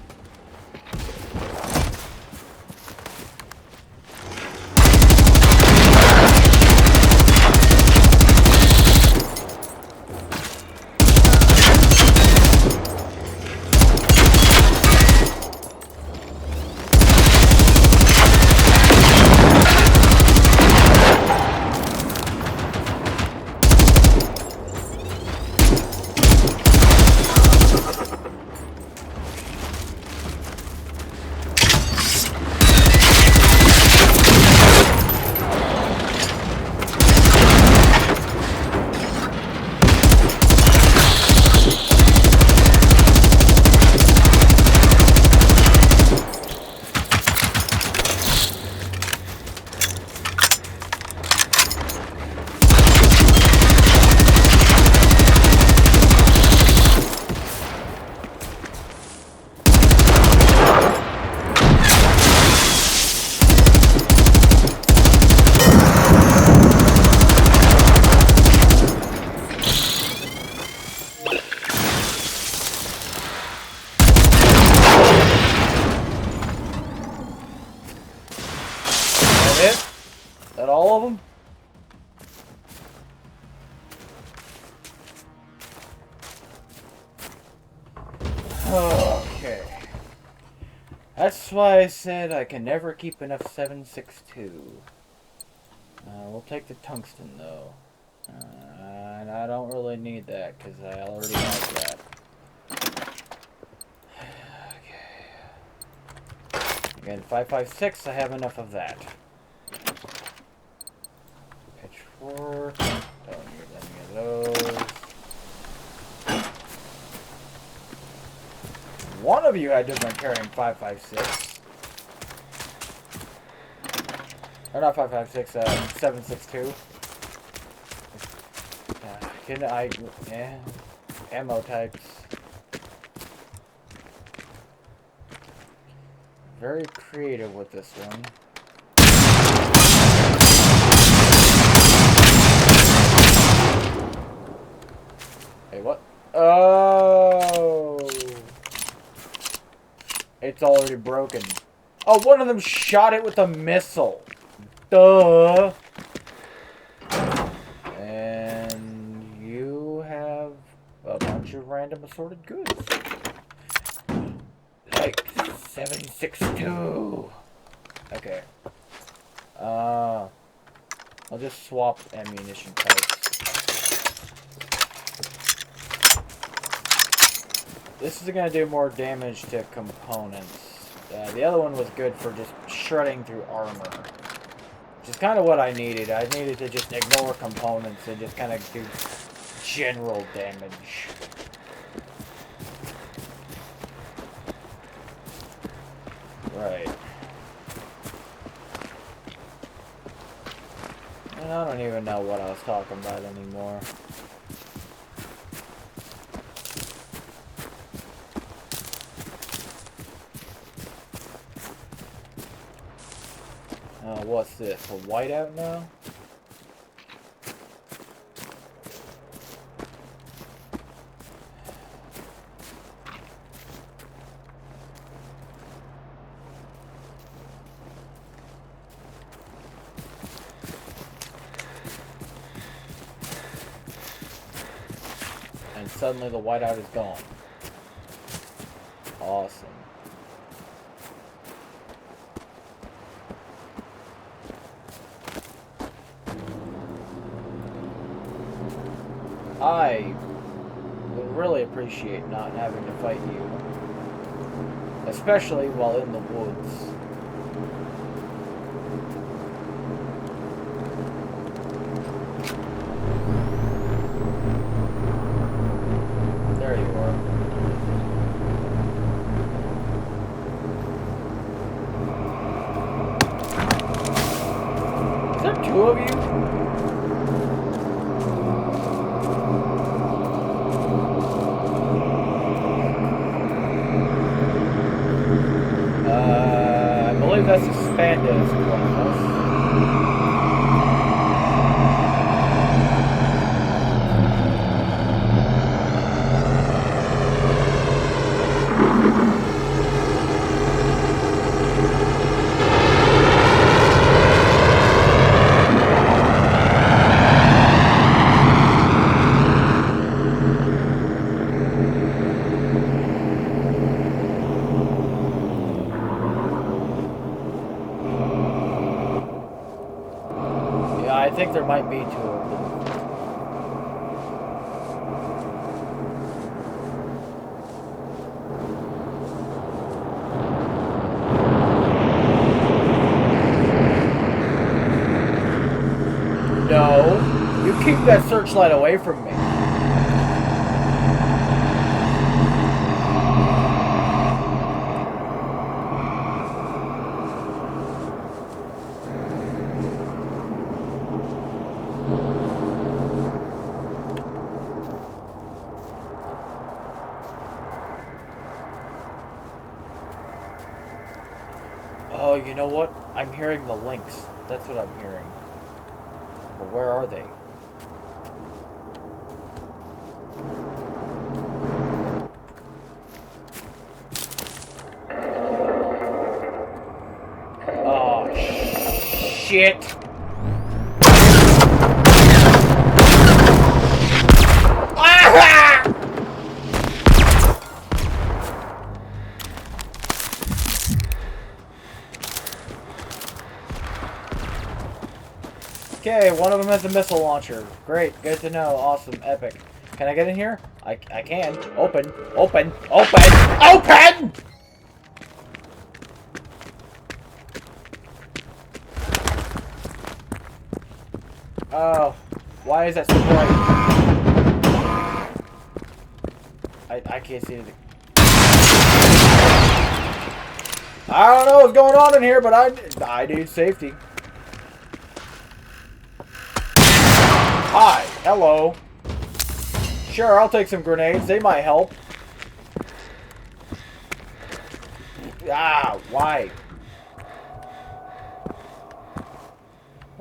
That all of them? Okay. That's why I said I can never keep enough 7.62. We'll take the tungsten though. And I don't really need that because I already have that. Okay. Again, 5.56, I have enough of that. Pitchfork, don't need any of those. One of you had to have been carrying 5.56. Or not 5.56, 7.62. Can I, ammo types. Very creative with this one. what? Oh! It's already broken. Oh, one of them shot it with a missile. Duh! And you have a bunch of random assorted goods. Like 762. Okay. I'll just swap ammunition types. This is gonna do more damage to components. The other one was good for just shredding through armor. Which is kind of what I needed. I needed to just ignore components and just kind of do general damage. Right. And I don't even know what I was talking about anymore. What's this? A whiteout now? And suddenly the whiteout is gone. Awesome. I would really appreciate not having to fight you. Especially while in the woods. There you are. Is there two of you? I believe that's a Spanda's class. I think there might be two of them. No, you keep that searchlight away from me. Oh, you know what? I'm hearing the lynx. That's what I'm hearing. But where are they? Oh, shit! Okay, one of them has a missile launcher. Great, good to know. Awesome, epic. Can I get in here? I can. Open, open, open, open! Oh, why is that so bright? I can't see anything. I don't know what's going on in here, but I need safety. Hi, hello. Sure, I'll take some grenades. They might help. Ah, why?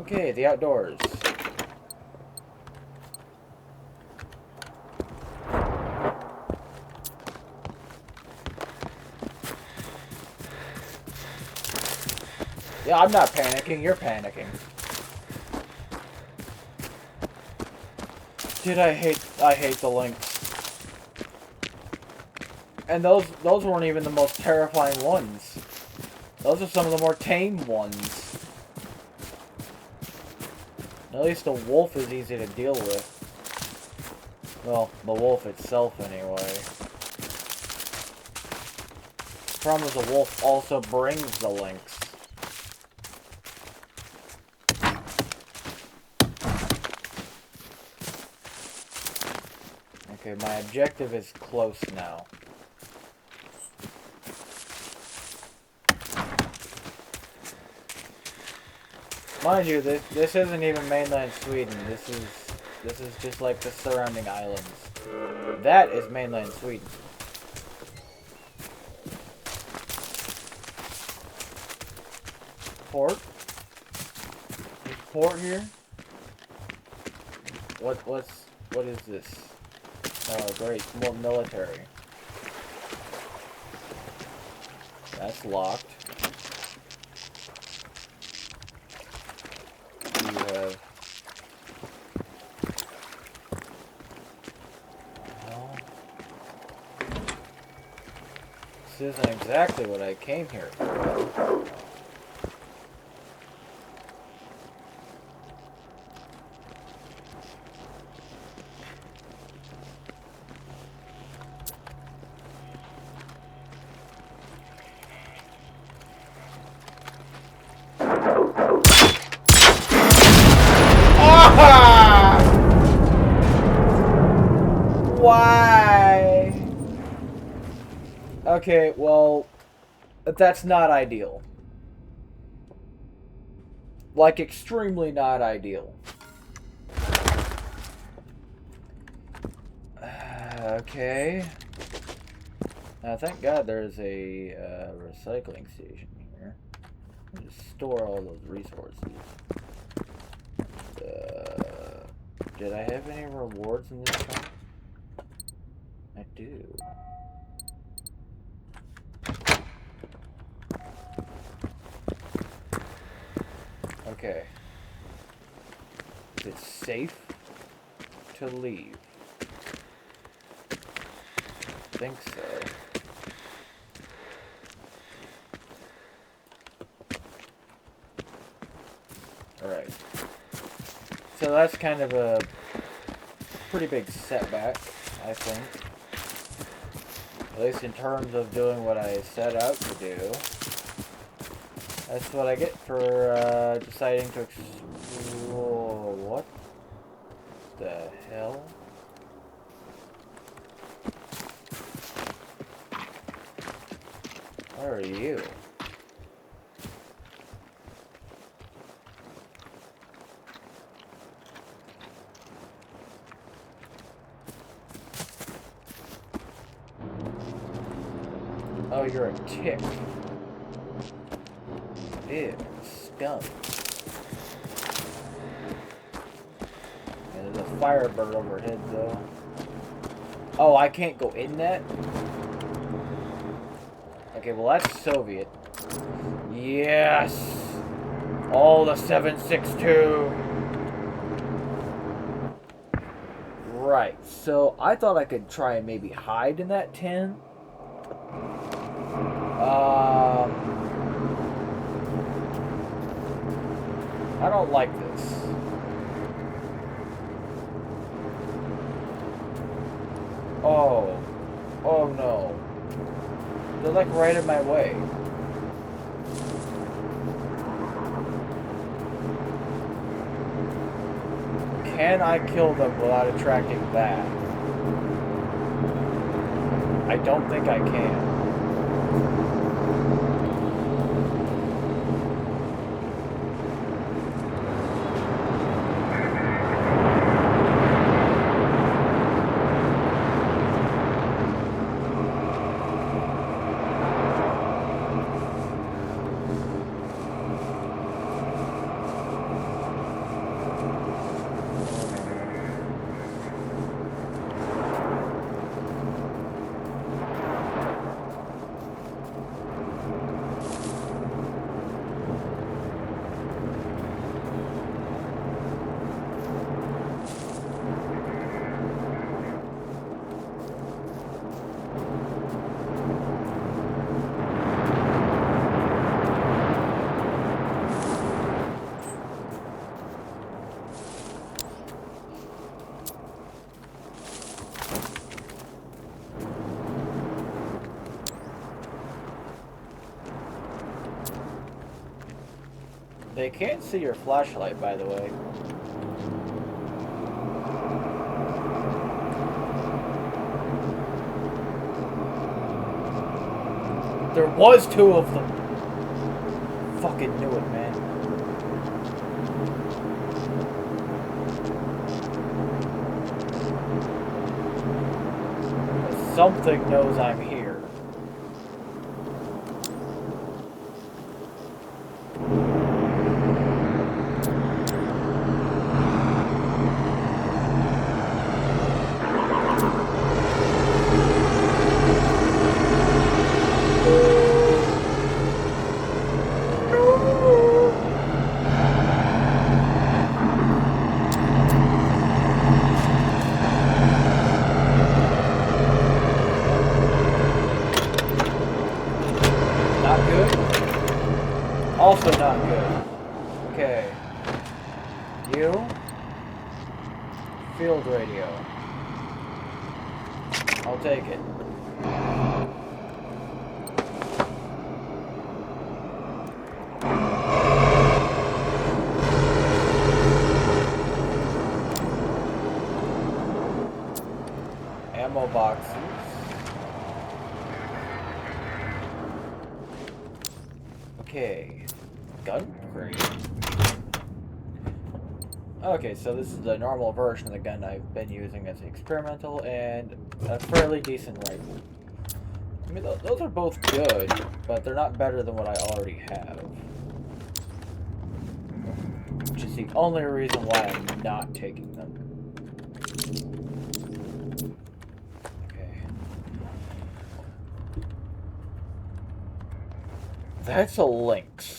Okay, the outdoors. Yeah, I'm not panicking. You're panicking. Dude, I hate the Lynx. And those weren't even the most terrifying ones. Those are some of the more tame ones. At least the wolf is easy to deal with. Well, the wolf itself anyway. The problem is the wolf also brings the Lynx. Okay, my objective is close now. Mind you, this isn't even mainland Sweden. This is just like the surrounding islands. That is mainland Sweden. Port? There's port here? What is this? Oh great, more military. That's locked. You have... Well, this isn't exactly what I came here for. Why? Okay, well, that's not ideal. Like, extremely not ideal. Okay. Thank God there's a recycling station here. I'll just store all those resources. Did I have any rewards in this one? I do. Okay. Is it safe to leave? I think so. Alright. So that's kind of a pretty big setback, I think. At least in terms of doing what I set out to do. That's what I get for deciding to explore. What the hell? Where are you? Oh, you're a tick. Ew, scum. And there's a firebird overhead, though. Oh, I can't go in that? Okay, well, that's Soviet. Yes! All the 7.62! Right, so I thought I could try and maybe hide in that 10. I don't like this. Oh. Oh no. They're like right in my way. Can I kill them without attracting that? I don't think I can. They can't see your flashlight, by the way. There was two of them. Fucking knew it, man. Something knows I'm here. Also not good. Okay. You? Field radio. I'll take it. Ammo boxes. Okay. Gun crate. Okay, so this is the normal version of the gun I've been using as experimental, and a fairly decent rifle. I mean, those are both good, but they're not better than what I already have. Which is the only reason why I'm not taking them. Okay. That's a lynx.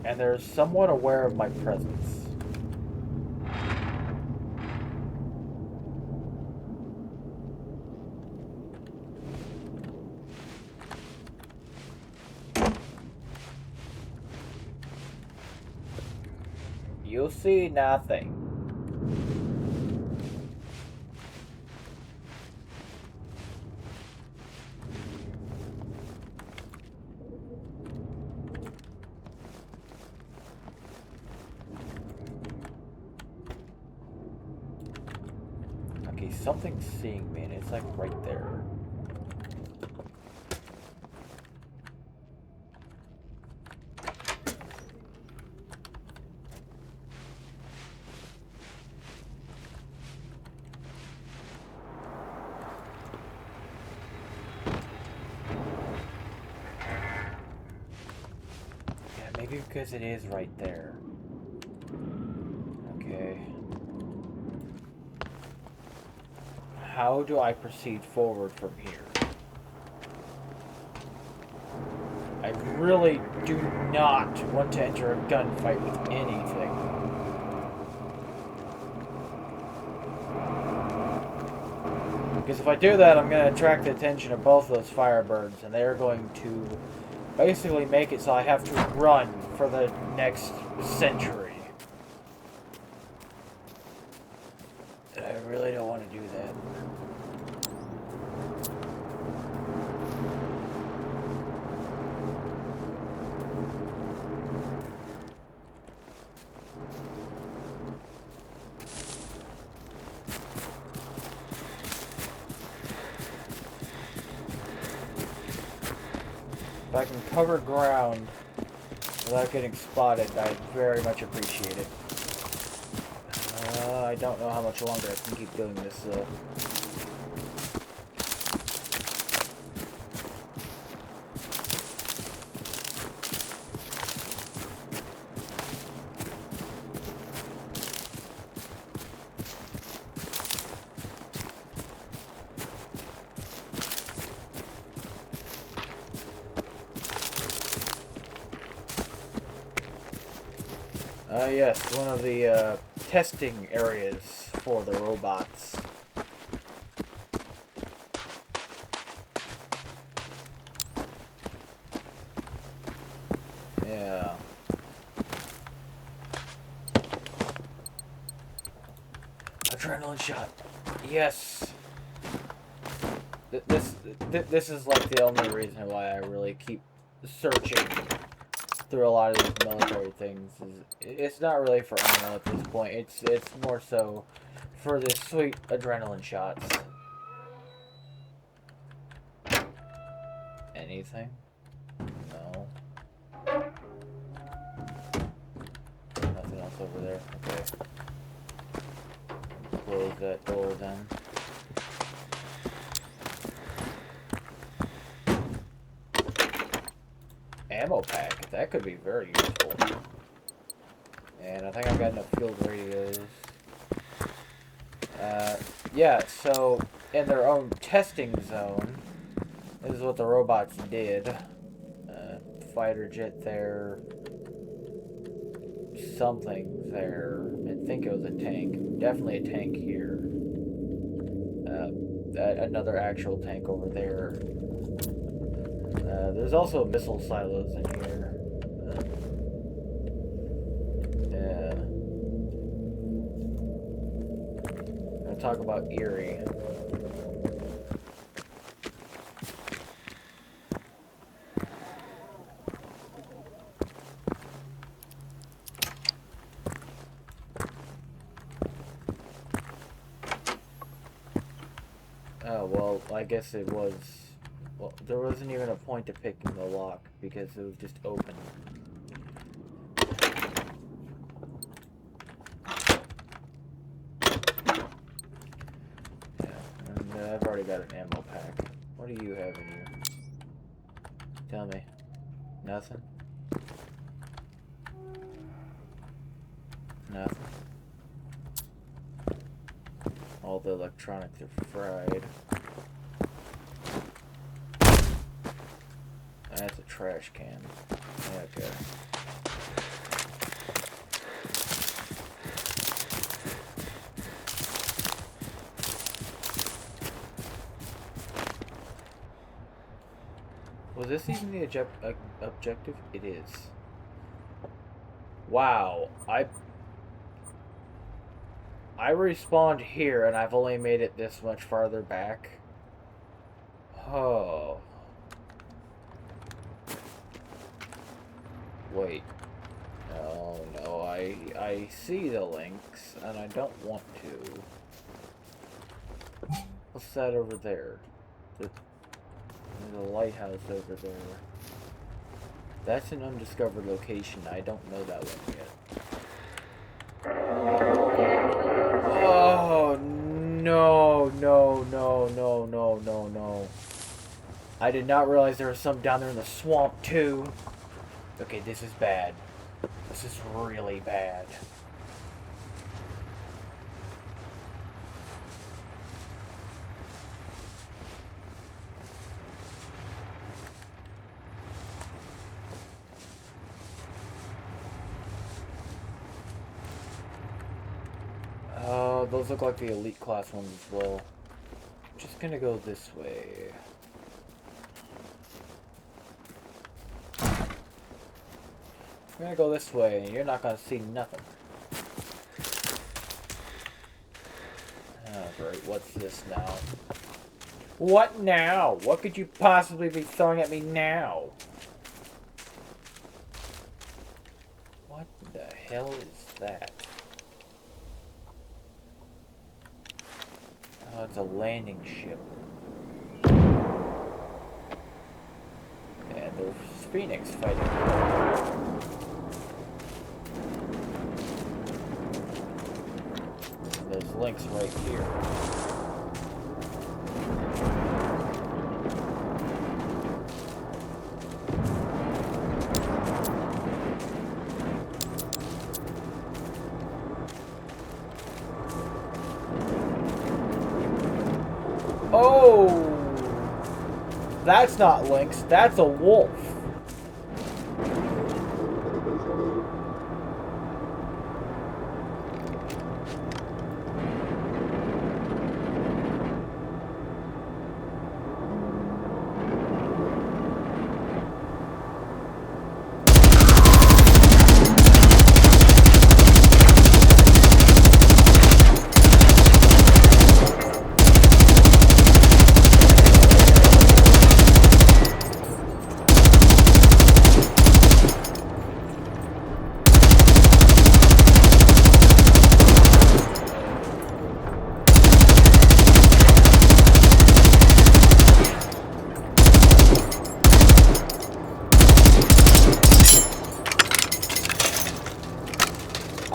And they're somewhat aware of my presence. You see nothing. Okay, something's seeing me, and it's like right there. Maybe because it is right there. Okay. How do I proceed forward from here? I really do not want to enter a gunfight with anything. Because if I do that, I'm going to attract the attention of both of those Firebirds, and they're going to basically make it so I have to run for the next century. I really don't want to do that. If I can cover ground without getting spotted, I'd very much appreciate it. I don't know how much longer I can keep doing this, though. Yes, one of the testing areas for the robots. Yeah. Adrenaline shot. Yes. This is like the only reason why I really keep searching through a lot of these military things. It's not really for ammo at this point. It's more so for the sweet adrenaline shots. Anything? No. Nothing else over there. Okay. Close that door then. Ammo pack. That could be very useful. And I think I've got enough field radios. Yeah, so in their own testing zone, this is what the robots did. Fighter jet there. Something there. I think it was a tank. Definitely a tank here. Another actual tank over there. There's also missile silos in here. Yeah. I'm gonna talk about Erie. Oh, well, I guess it was... Well, there wasn't even a point to picking the lock, because it was just open. Yeah, and I've already got an ammo pack. What do you have in here? Tell me. Nothing? Nothing? All the electronics are fried. That's a trash can. Okay. Was this even the objective? It is. Wow. I respawned here and I've only made it this much farther back. Oh. Wait. Oh no, I see the links and I don't want to. What's that over there? There's a lighthouse over there. That's an undiscovered location. I don't know that one yet. Oh no, no, no, no, no, no, no. I did not realize there was some down there in the swamp too. Okay, this is bad. This is really bad. Those look like the elite class ones as well. I'm just gonna go this way. I'm gonna go this way, and you're not gonna see nothing. Oh, great. What's this now? What now? What could you possibly be throwing at me now? What the hell is that? Oh, it's a landing ship. And there's Phoenix fighting. There's links right here. Oh! That's not Lynx, that's a wolf.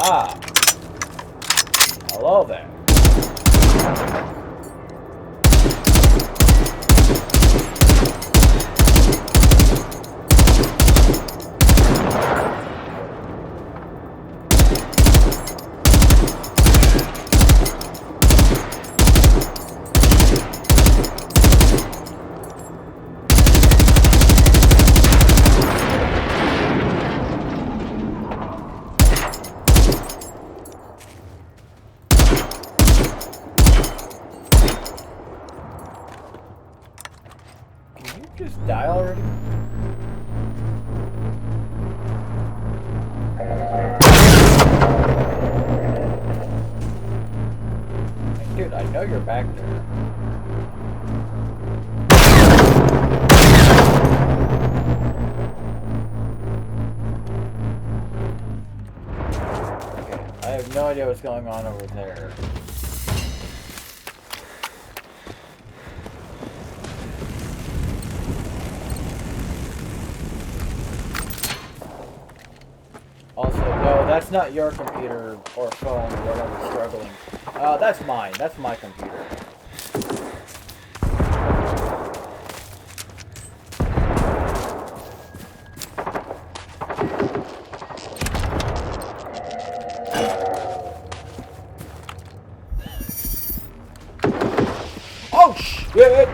Ah, hello there. Just die already? Dude, I know you're back there. Okay, I have no idea what's going on over there. Also, no, that's not your computer or phone or whatever struggling. That's mine. That's my computer. Oh, shit!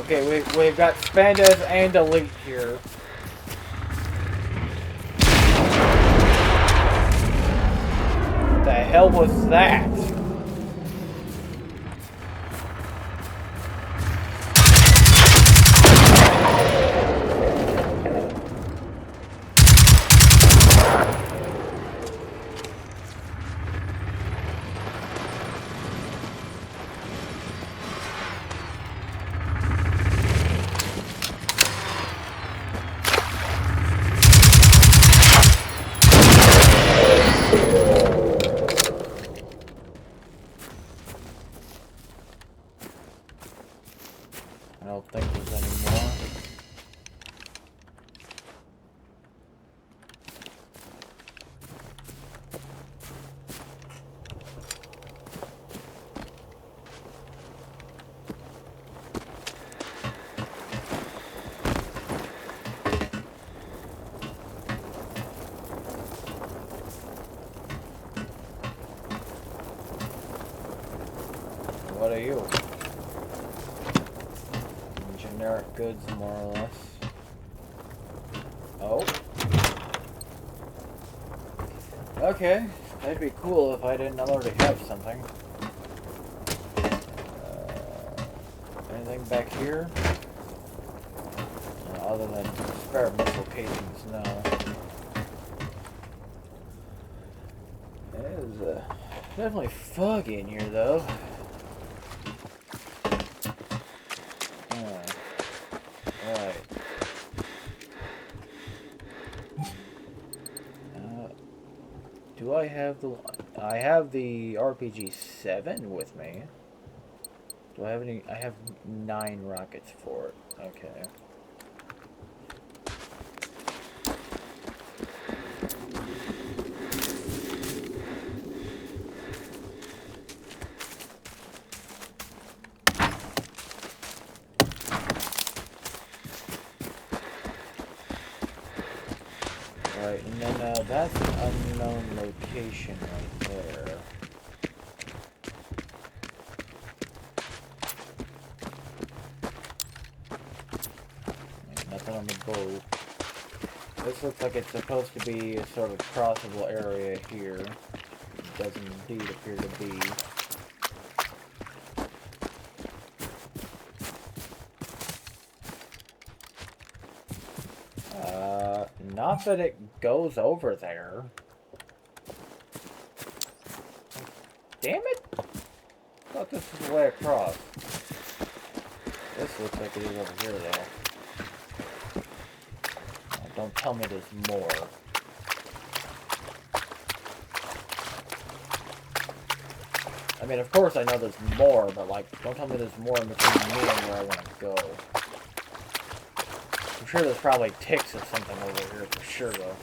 Okay, we've got Spandas and Elite here. What the hell was that? I don't think there's any more. What are you? Generic goods, more or less. Oh. Okay. That'd be cool if I didn't already have something. Anything back here? Other than spare missile casings, no. It is definitely foggy in here, though. Alright. Do I have the... I have the RPG-7 with me. Do I have any... I have 9 rockets for it. Okay. Right, and then that's an unknown location right there. Nothing on the boat. This looks like it's supposed to be a sort of crossable area here. It does indeed appear to be. Not that it goes over there. Damn it! I thought this was the way across. This looks like it is over here, though. Oh, don't tell me there's more. I mean, of course I know there's more, but, like, don't tell me there's more in between me and where I want to go. I'm sure there's probably ticks or something over here for sure, though.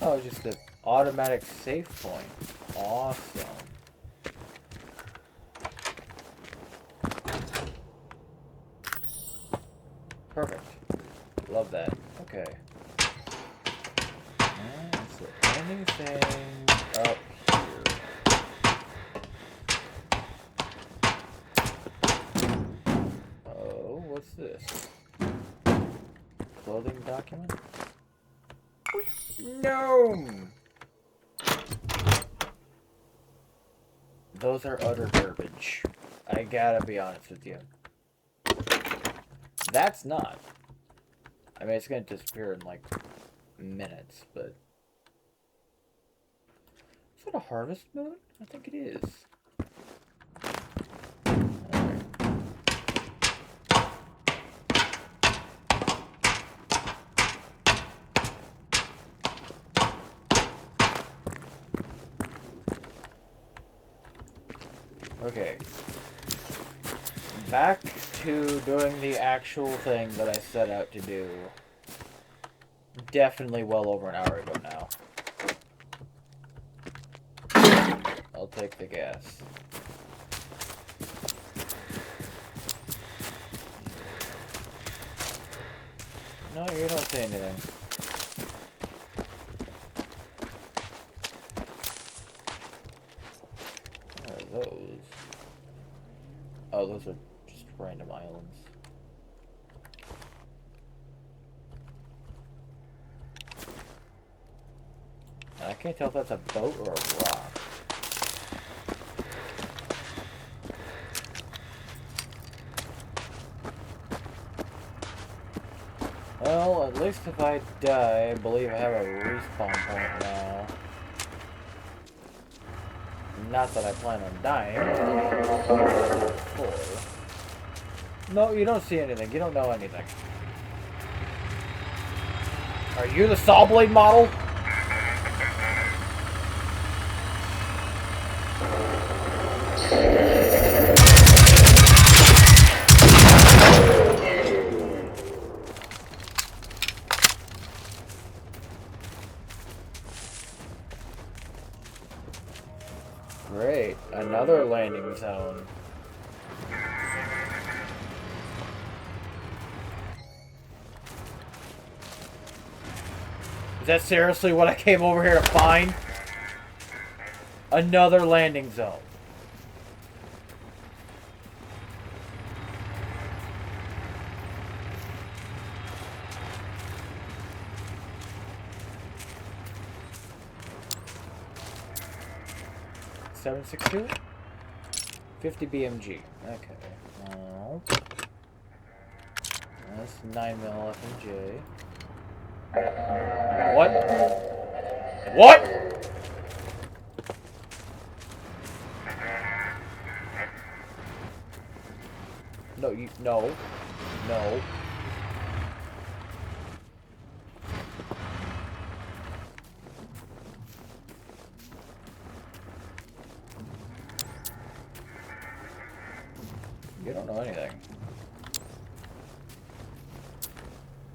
Oh, just an automatic save point. Awesome. Perfect. Love that. Okay. Is there anything up here? Oh, what's this? Clothing document? No! Those are utter garbage. I gotta be honest with you. That's not. I mean, it's gonna disappear in like minutes, but... Is that a harvest moon? I think it is. Okay. Back to doing the actual thing that I set out to do. Definitely well over an hour ago now. I'll take the gas. No, you don't say anything. What are those? Oh, those are just random islands. I can't tell if that's a boat or a rock. Well, at least if I die, I believe I have a respawn point now. Not that I plan on dying. No, you don't see anything. You don't know anything. Are you the Sawblade model? Great, another landing zone. Is that seriously what I came over here to find? Another landing zone. $762? 50 BMG. Okay. That's 9mm FMJ. What? What? No, you... No. No. You don't know anything.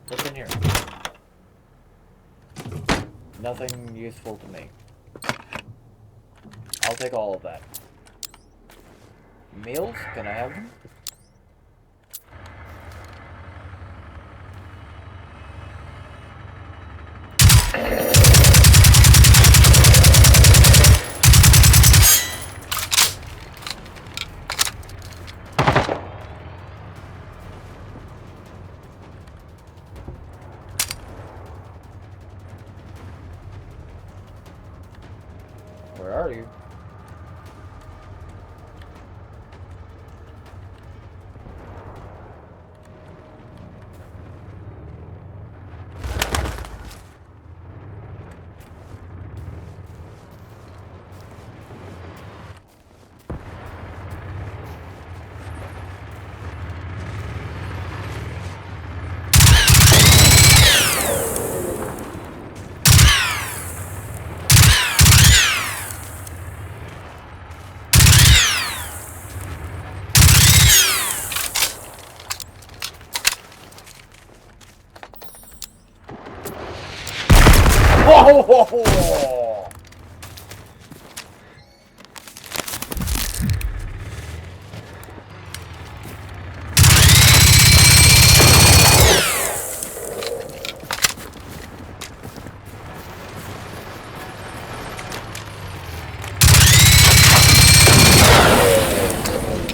What's in here? Nothing useful to me. I'll take all of that. Meals? Can I have them? Where are you? Whoa!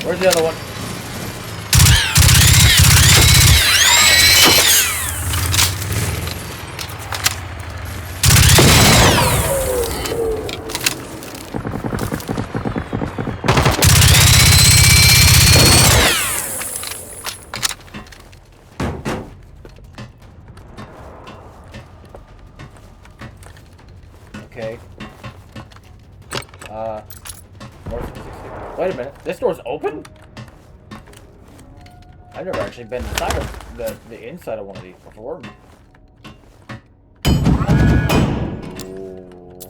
Where's the other one? Okay. Wait a minute. This door's open? I've never actually been inside of the inside of one of these before. Ooh.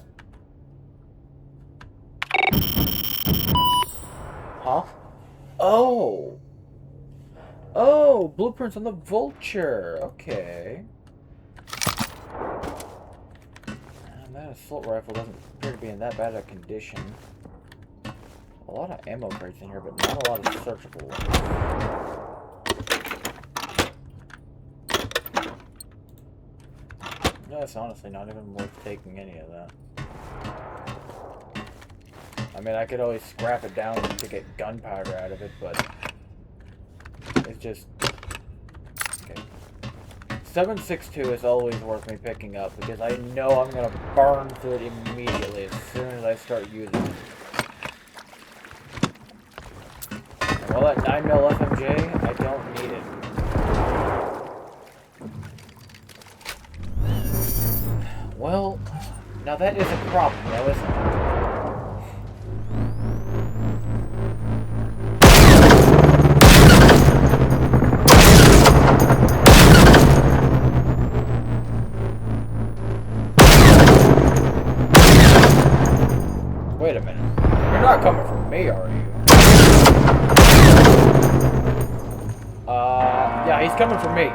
Huh? Oh! Oh! Blueprints on the Vulture! Okay. That assault rifle doesn't appear to be in that bad a condition. A lot of ammo crates in here, but not a lot of searchable ones. No, it's honestly not even worth taking any of that. I mean, I could always scrap it down to get gunpowder out of it, but it's just... Okay. 7.62 is always worth me picking up, because I know I'm going to burn through it immediately as soon as I start using it. And while that 9mm FMJ, I don't need it. Well, now that is a problem, though, isn't it? Wait a minute. You're not coming from me, are you? Yeah, he's coming from me.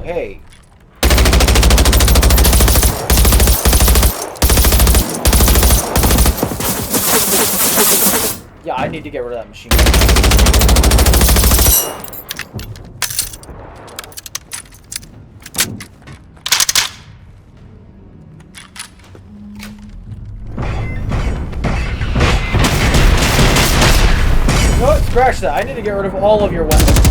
Hey. Yeah, I need to get rid of that machine gun. No, scratch that. I need to get rid of all of your weapons.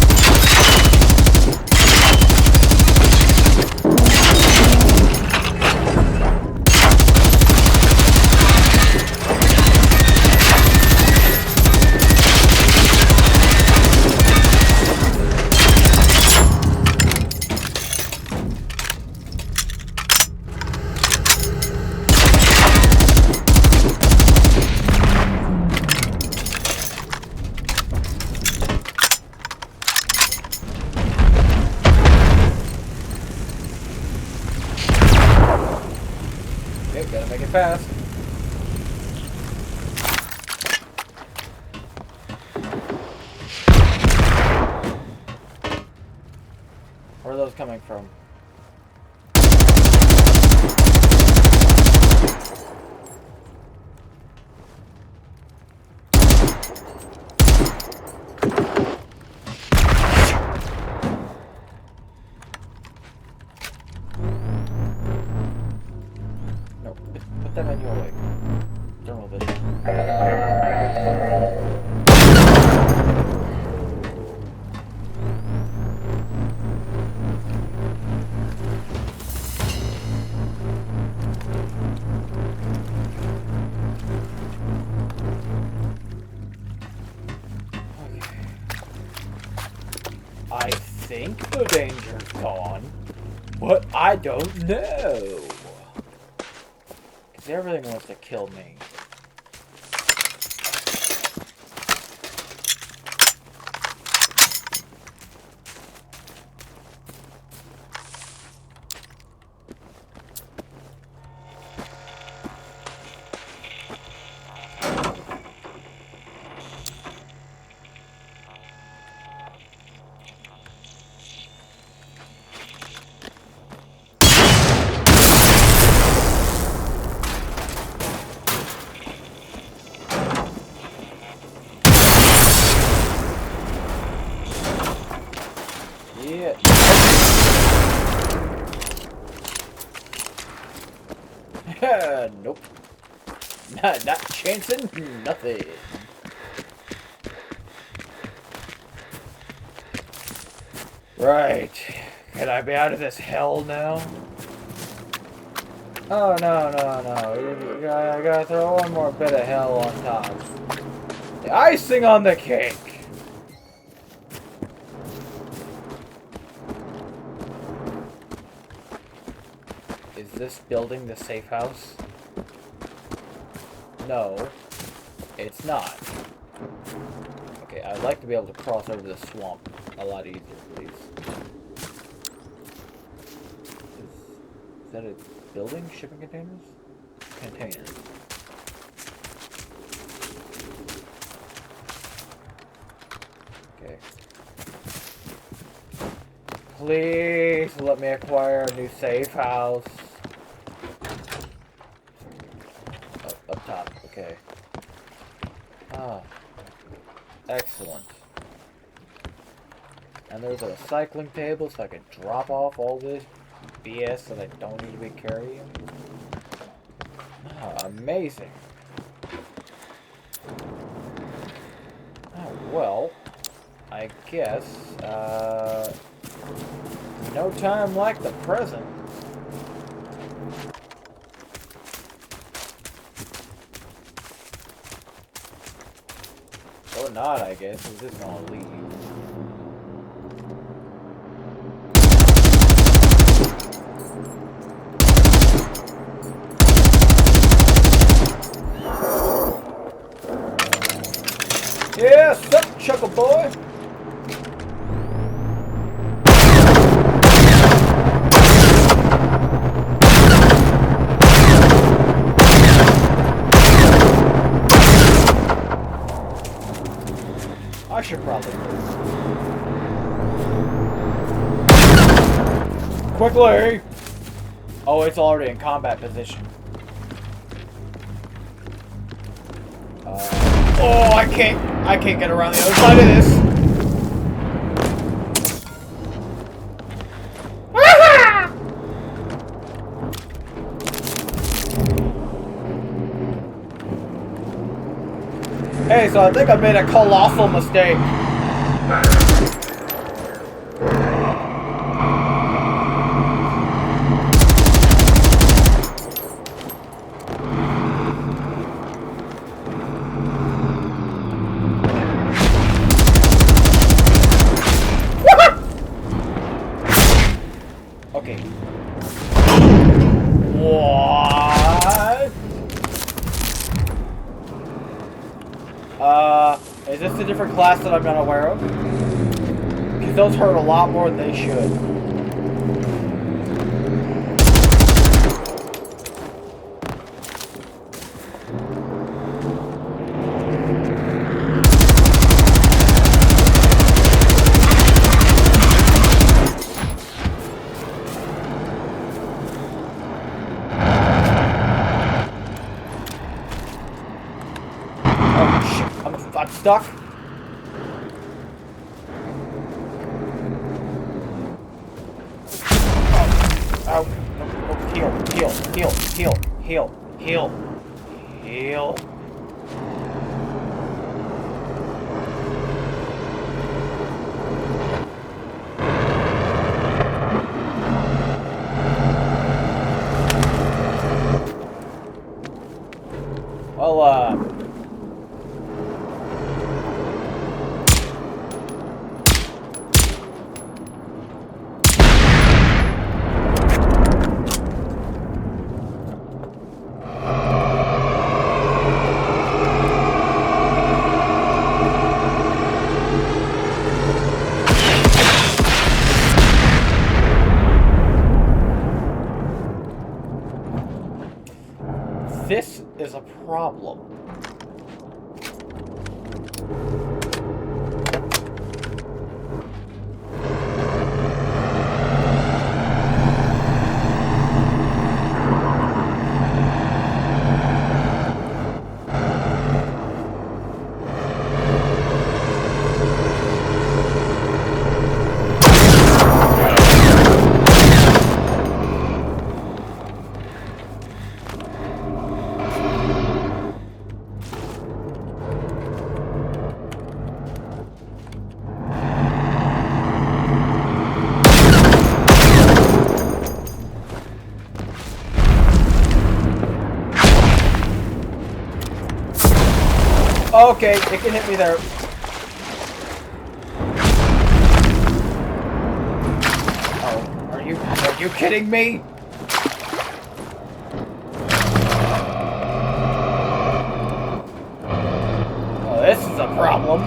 Okay, gotta make it fast. Where are those coming from? No, put that menu away. Thermal vision. I think the danger's gone, but I don't know. Because everything wants to kill me. Yeah. Nope. Not chancing nothing. Right. Can I be out of this hell now? Oh, no. I gotta throw one more bit of hell on top. The icing on the cake. Is this building the safe house? No, it's not. Okay, I'd like to be able to cross over the swamp a lot easier, please. Is that a building? Shipping containers? Containers. Okay. Please let me acquire a new safe house. Up top, okay. Ah. Excellent. And there's a recycling table so I can drop off all this BS that I don't need to be carrying. Ah, amazing. Oh, well, I guess, no time like the present. Or not, I guess. We're just gonna leave. Yeah, sup, chuckle boy? I should probably move. Quickly! Oh, it's already in combat position. Oh, I can't get around the other side of this. Hey, so I think I made a colossal mistake. Okay. What? Is this a different class that I'm not aware of? Because those hurt a lot more than they should. stuck? Oh, no, heal, heal, heal, heal, heal, heal, heal. Well, this is a problem. Okay, it can hit me there. Oh, are you kidding me? Oh, this is a problem.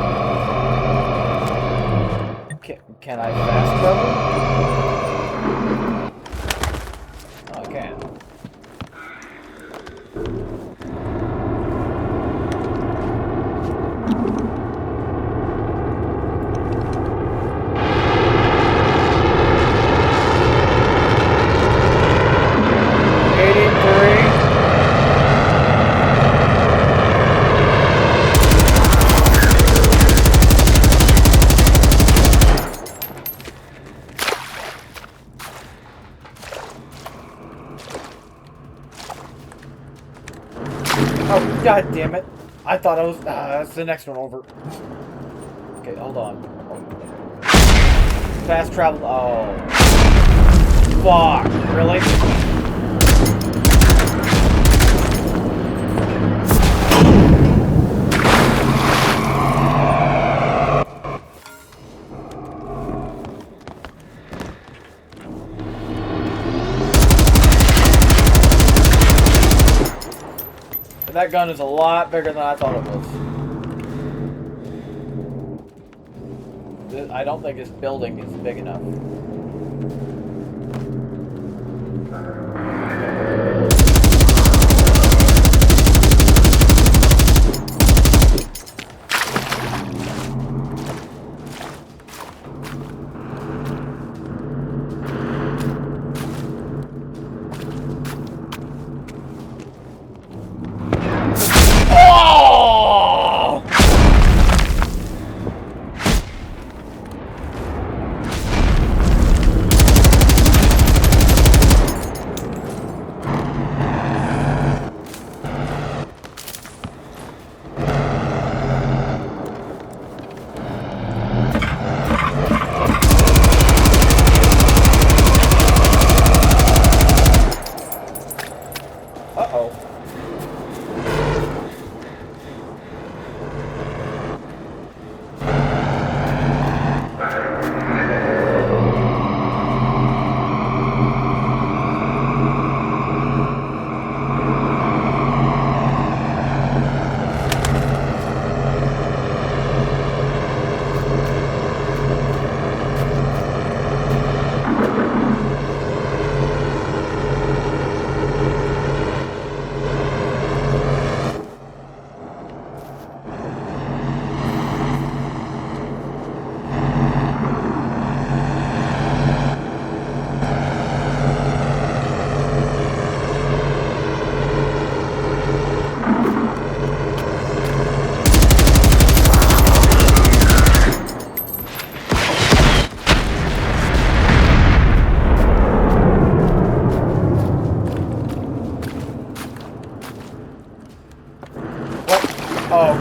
Can I fast travel? Oh, I can. Oh, god damn it. I thought I was... that's the next one over. Okay, hold on. Fast travel... Oh. Fuck. Really? That gun is a lot bigger than I thought it was. I don't think this building is big enough.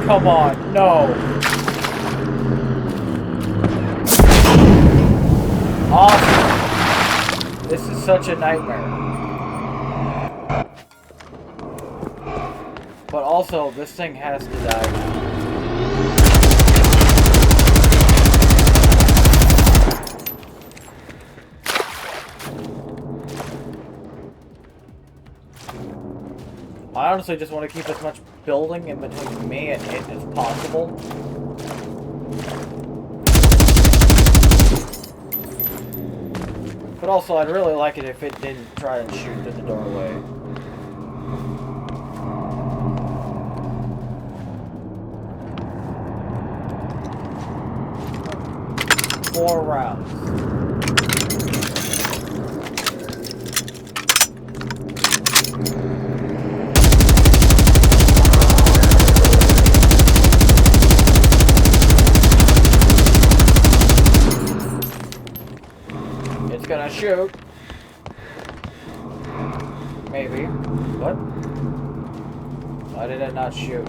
come on, no. Awesome. This is such a nightmare. But also, this thing has to die now. I honestly just want to keep as much building in between me and it as possible. But also, I'd really like it if it didn't try and shoot through the doorway. Four rounds. It's gonna shoot. Maybe. What? Why did it not shoot?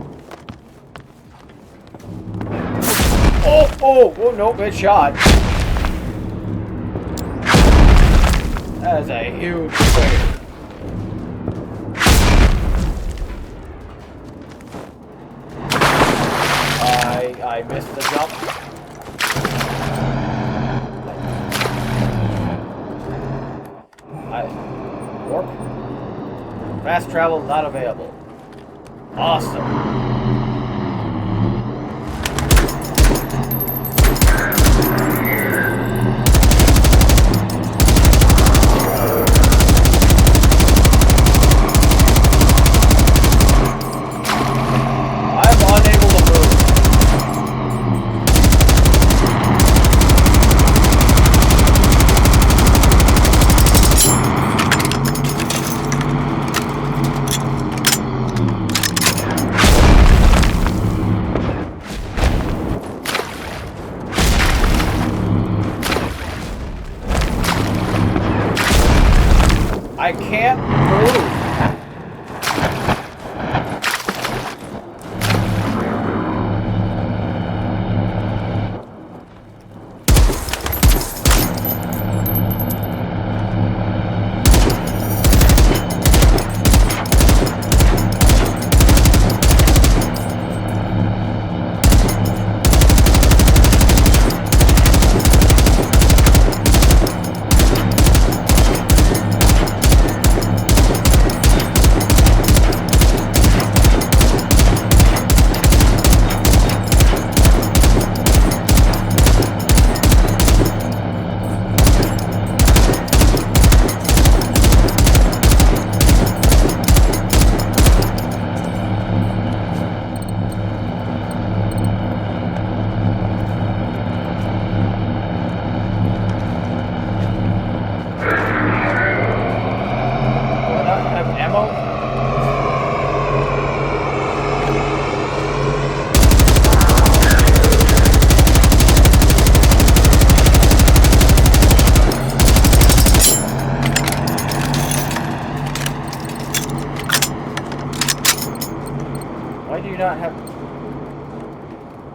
Oh, nope, it shot. That is a huge mistake. I missed the jump. Warp. Fast travel not available. Awesome. I can't move.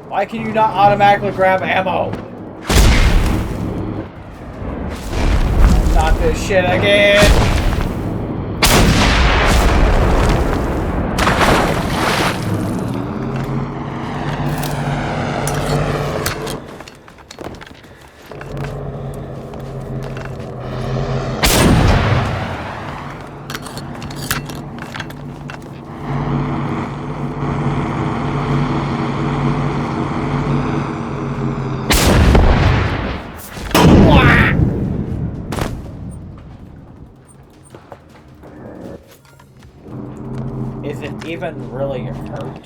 Why can you not automatically grab ammo? Not this shit again! Is it even really hurt?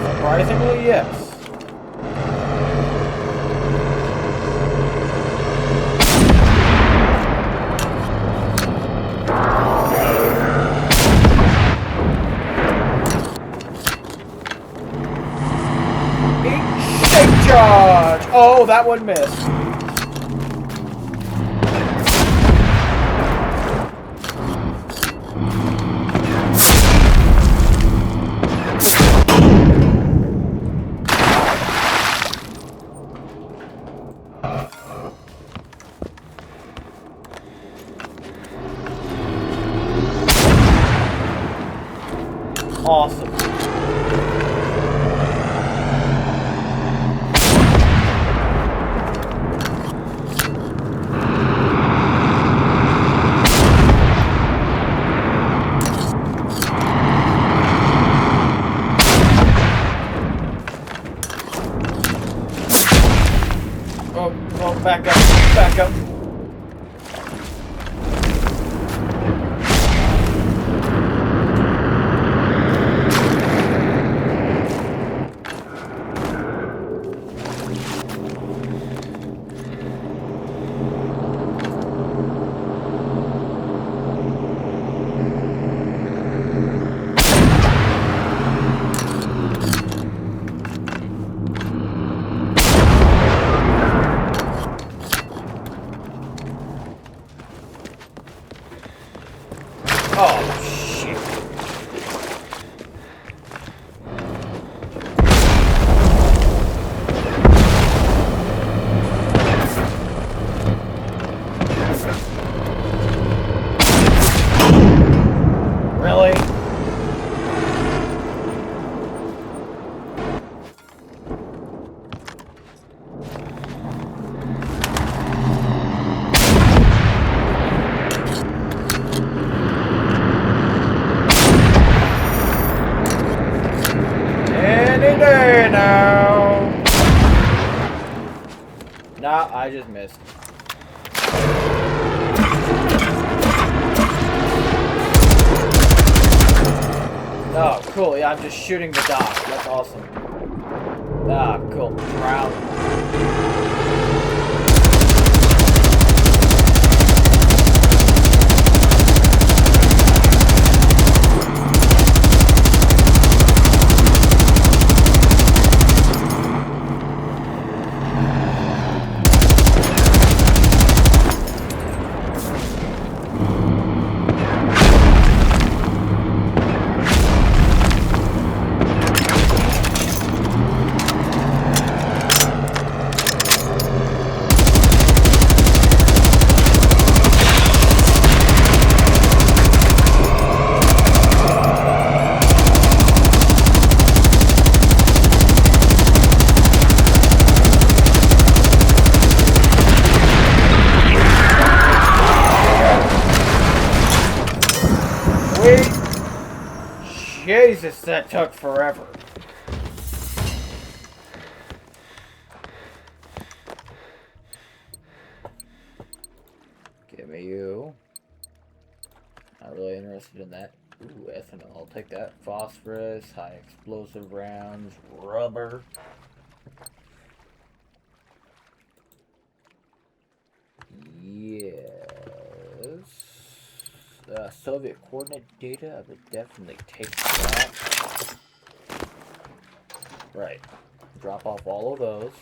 Surprisingly, yes. Charge! Oh, that one missed. awesome. Oh, back up, back up. Oh, shit. Really? Any day now. Nah, I just missed. Oh, cool. Yeah, I'm just shooting the dot. That's awesome. Ah, cool. Drown. Jesus, that took forever. Give me you. Not really interested in that. Ooh, ethanol. I'll take that. Phosphorus, high explosive rounds, rubber. Yes. Soviet coordinate data. I would definitely take that. Right. Drop off all of those.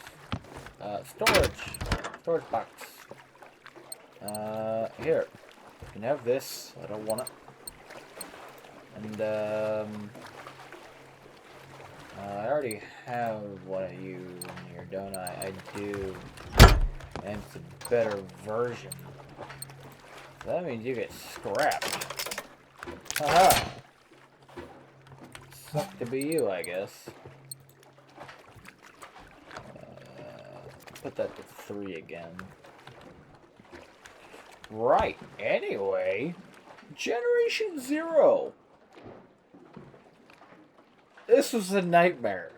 Storage box. Here. You can have this. I don't want it. And, I already have one of you in here, don't I? I do. And it's a better version. So that means you get scrapped. Haha. Suck to be you, I guess. Put that to 3 again. Right. Anyway, Generation Zero. This was a nightmare.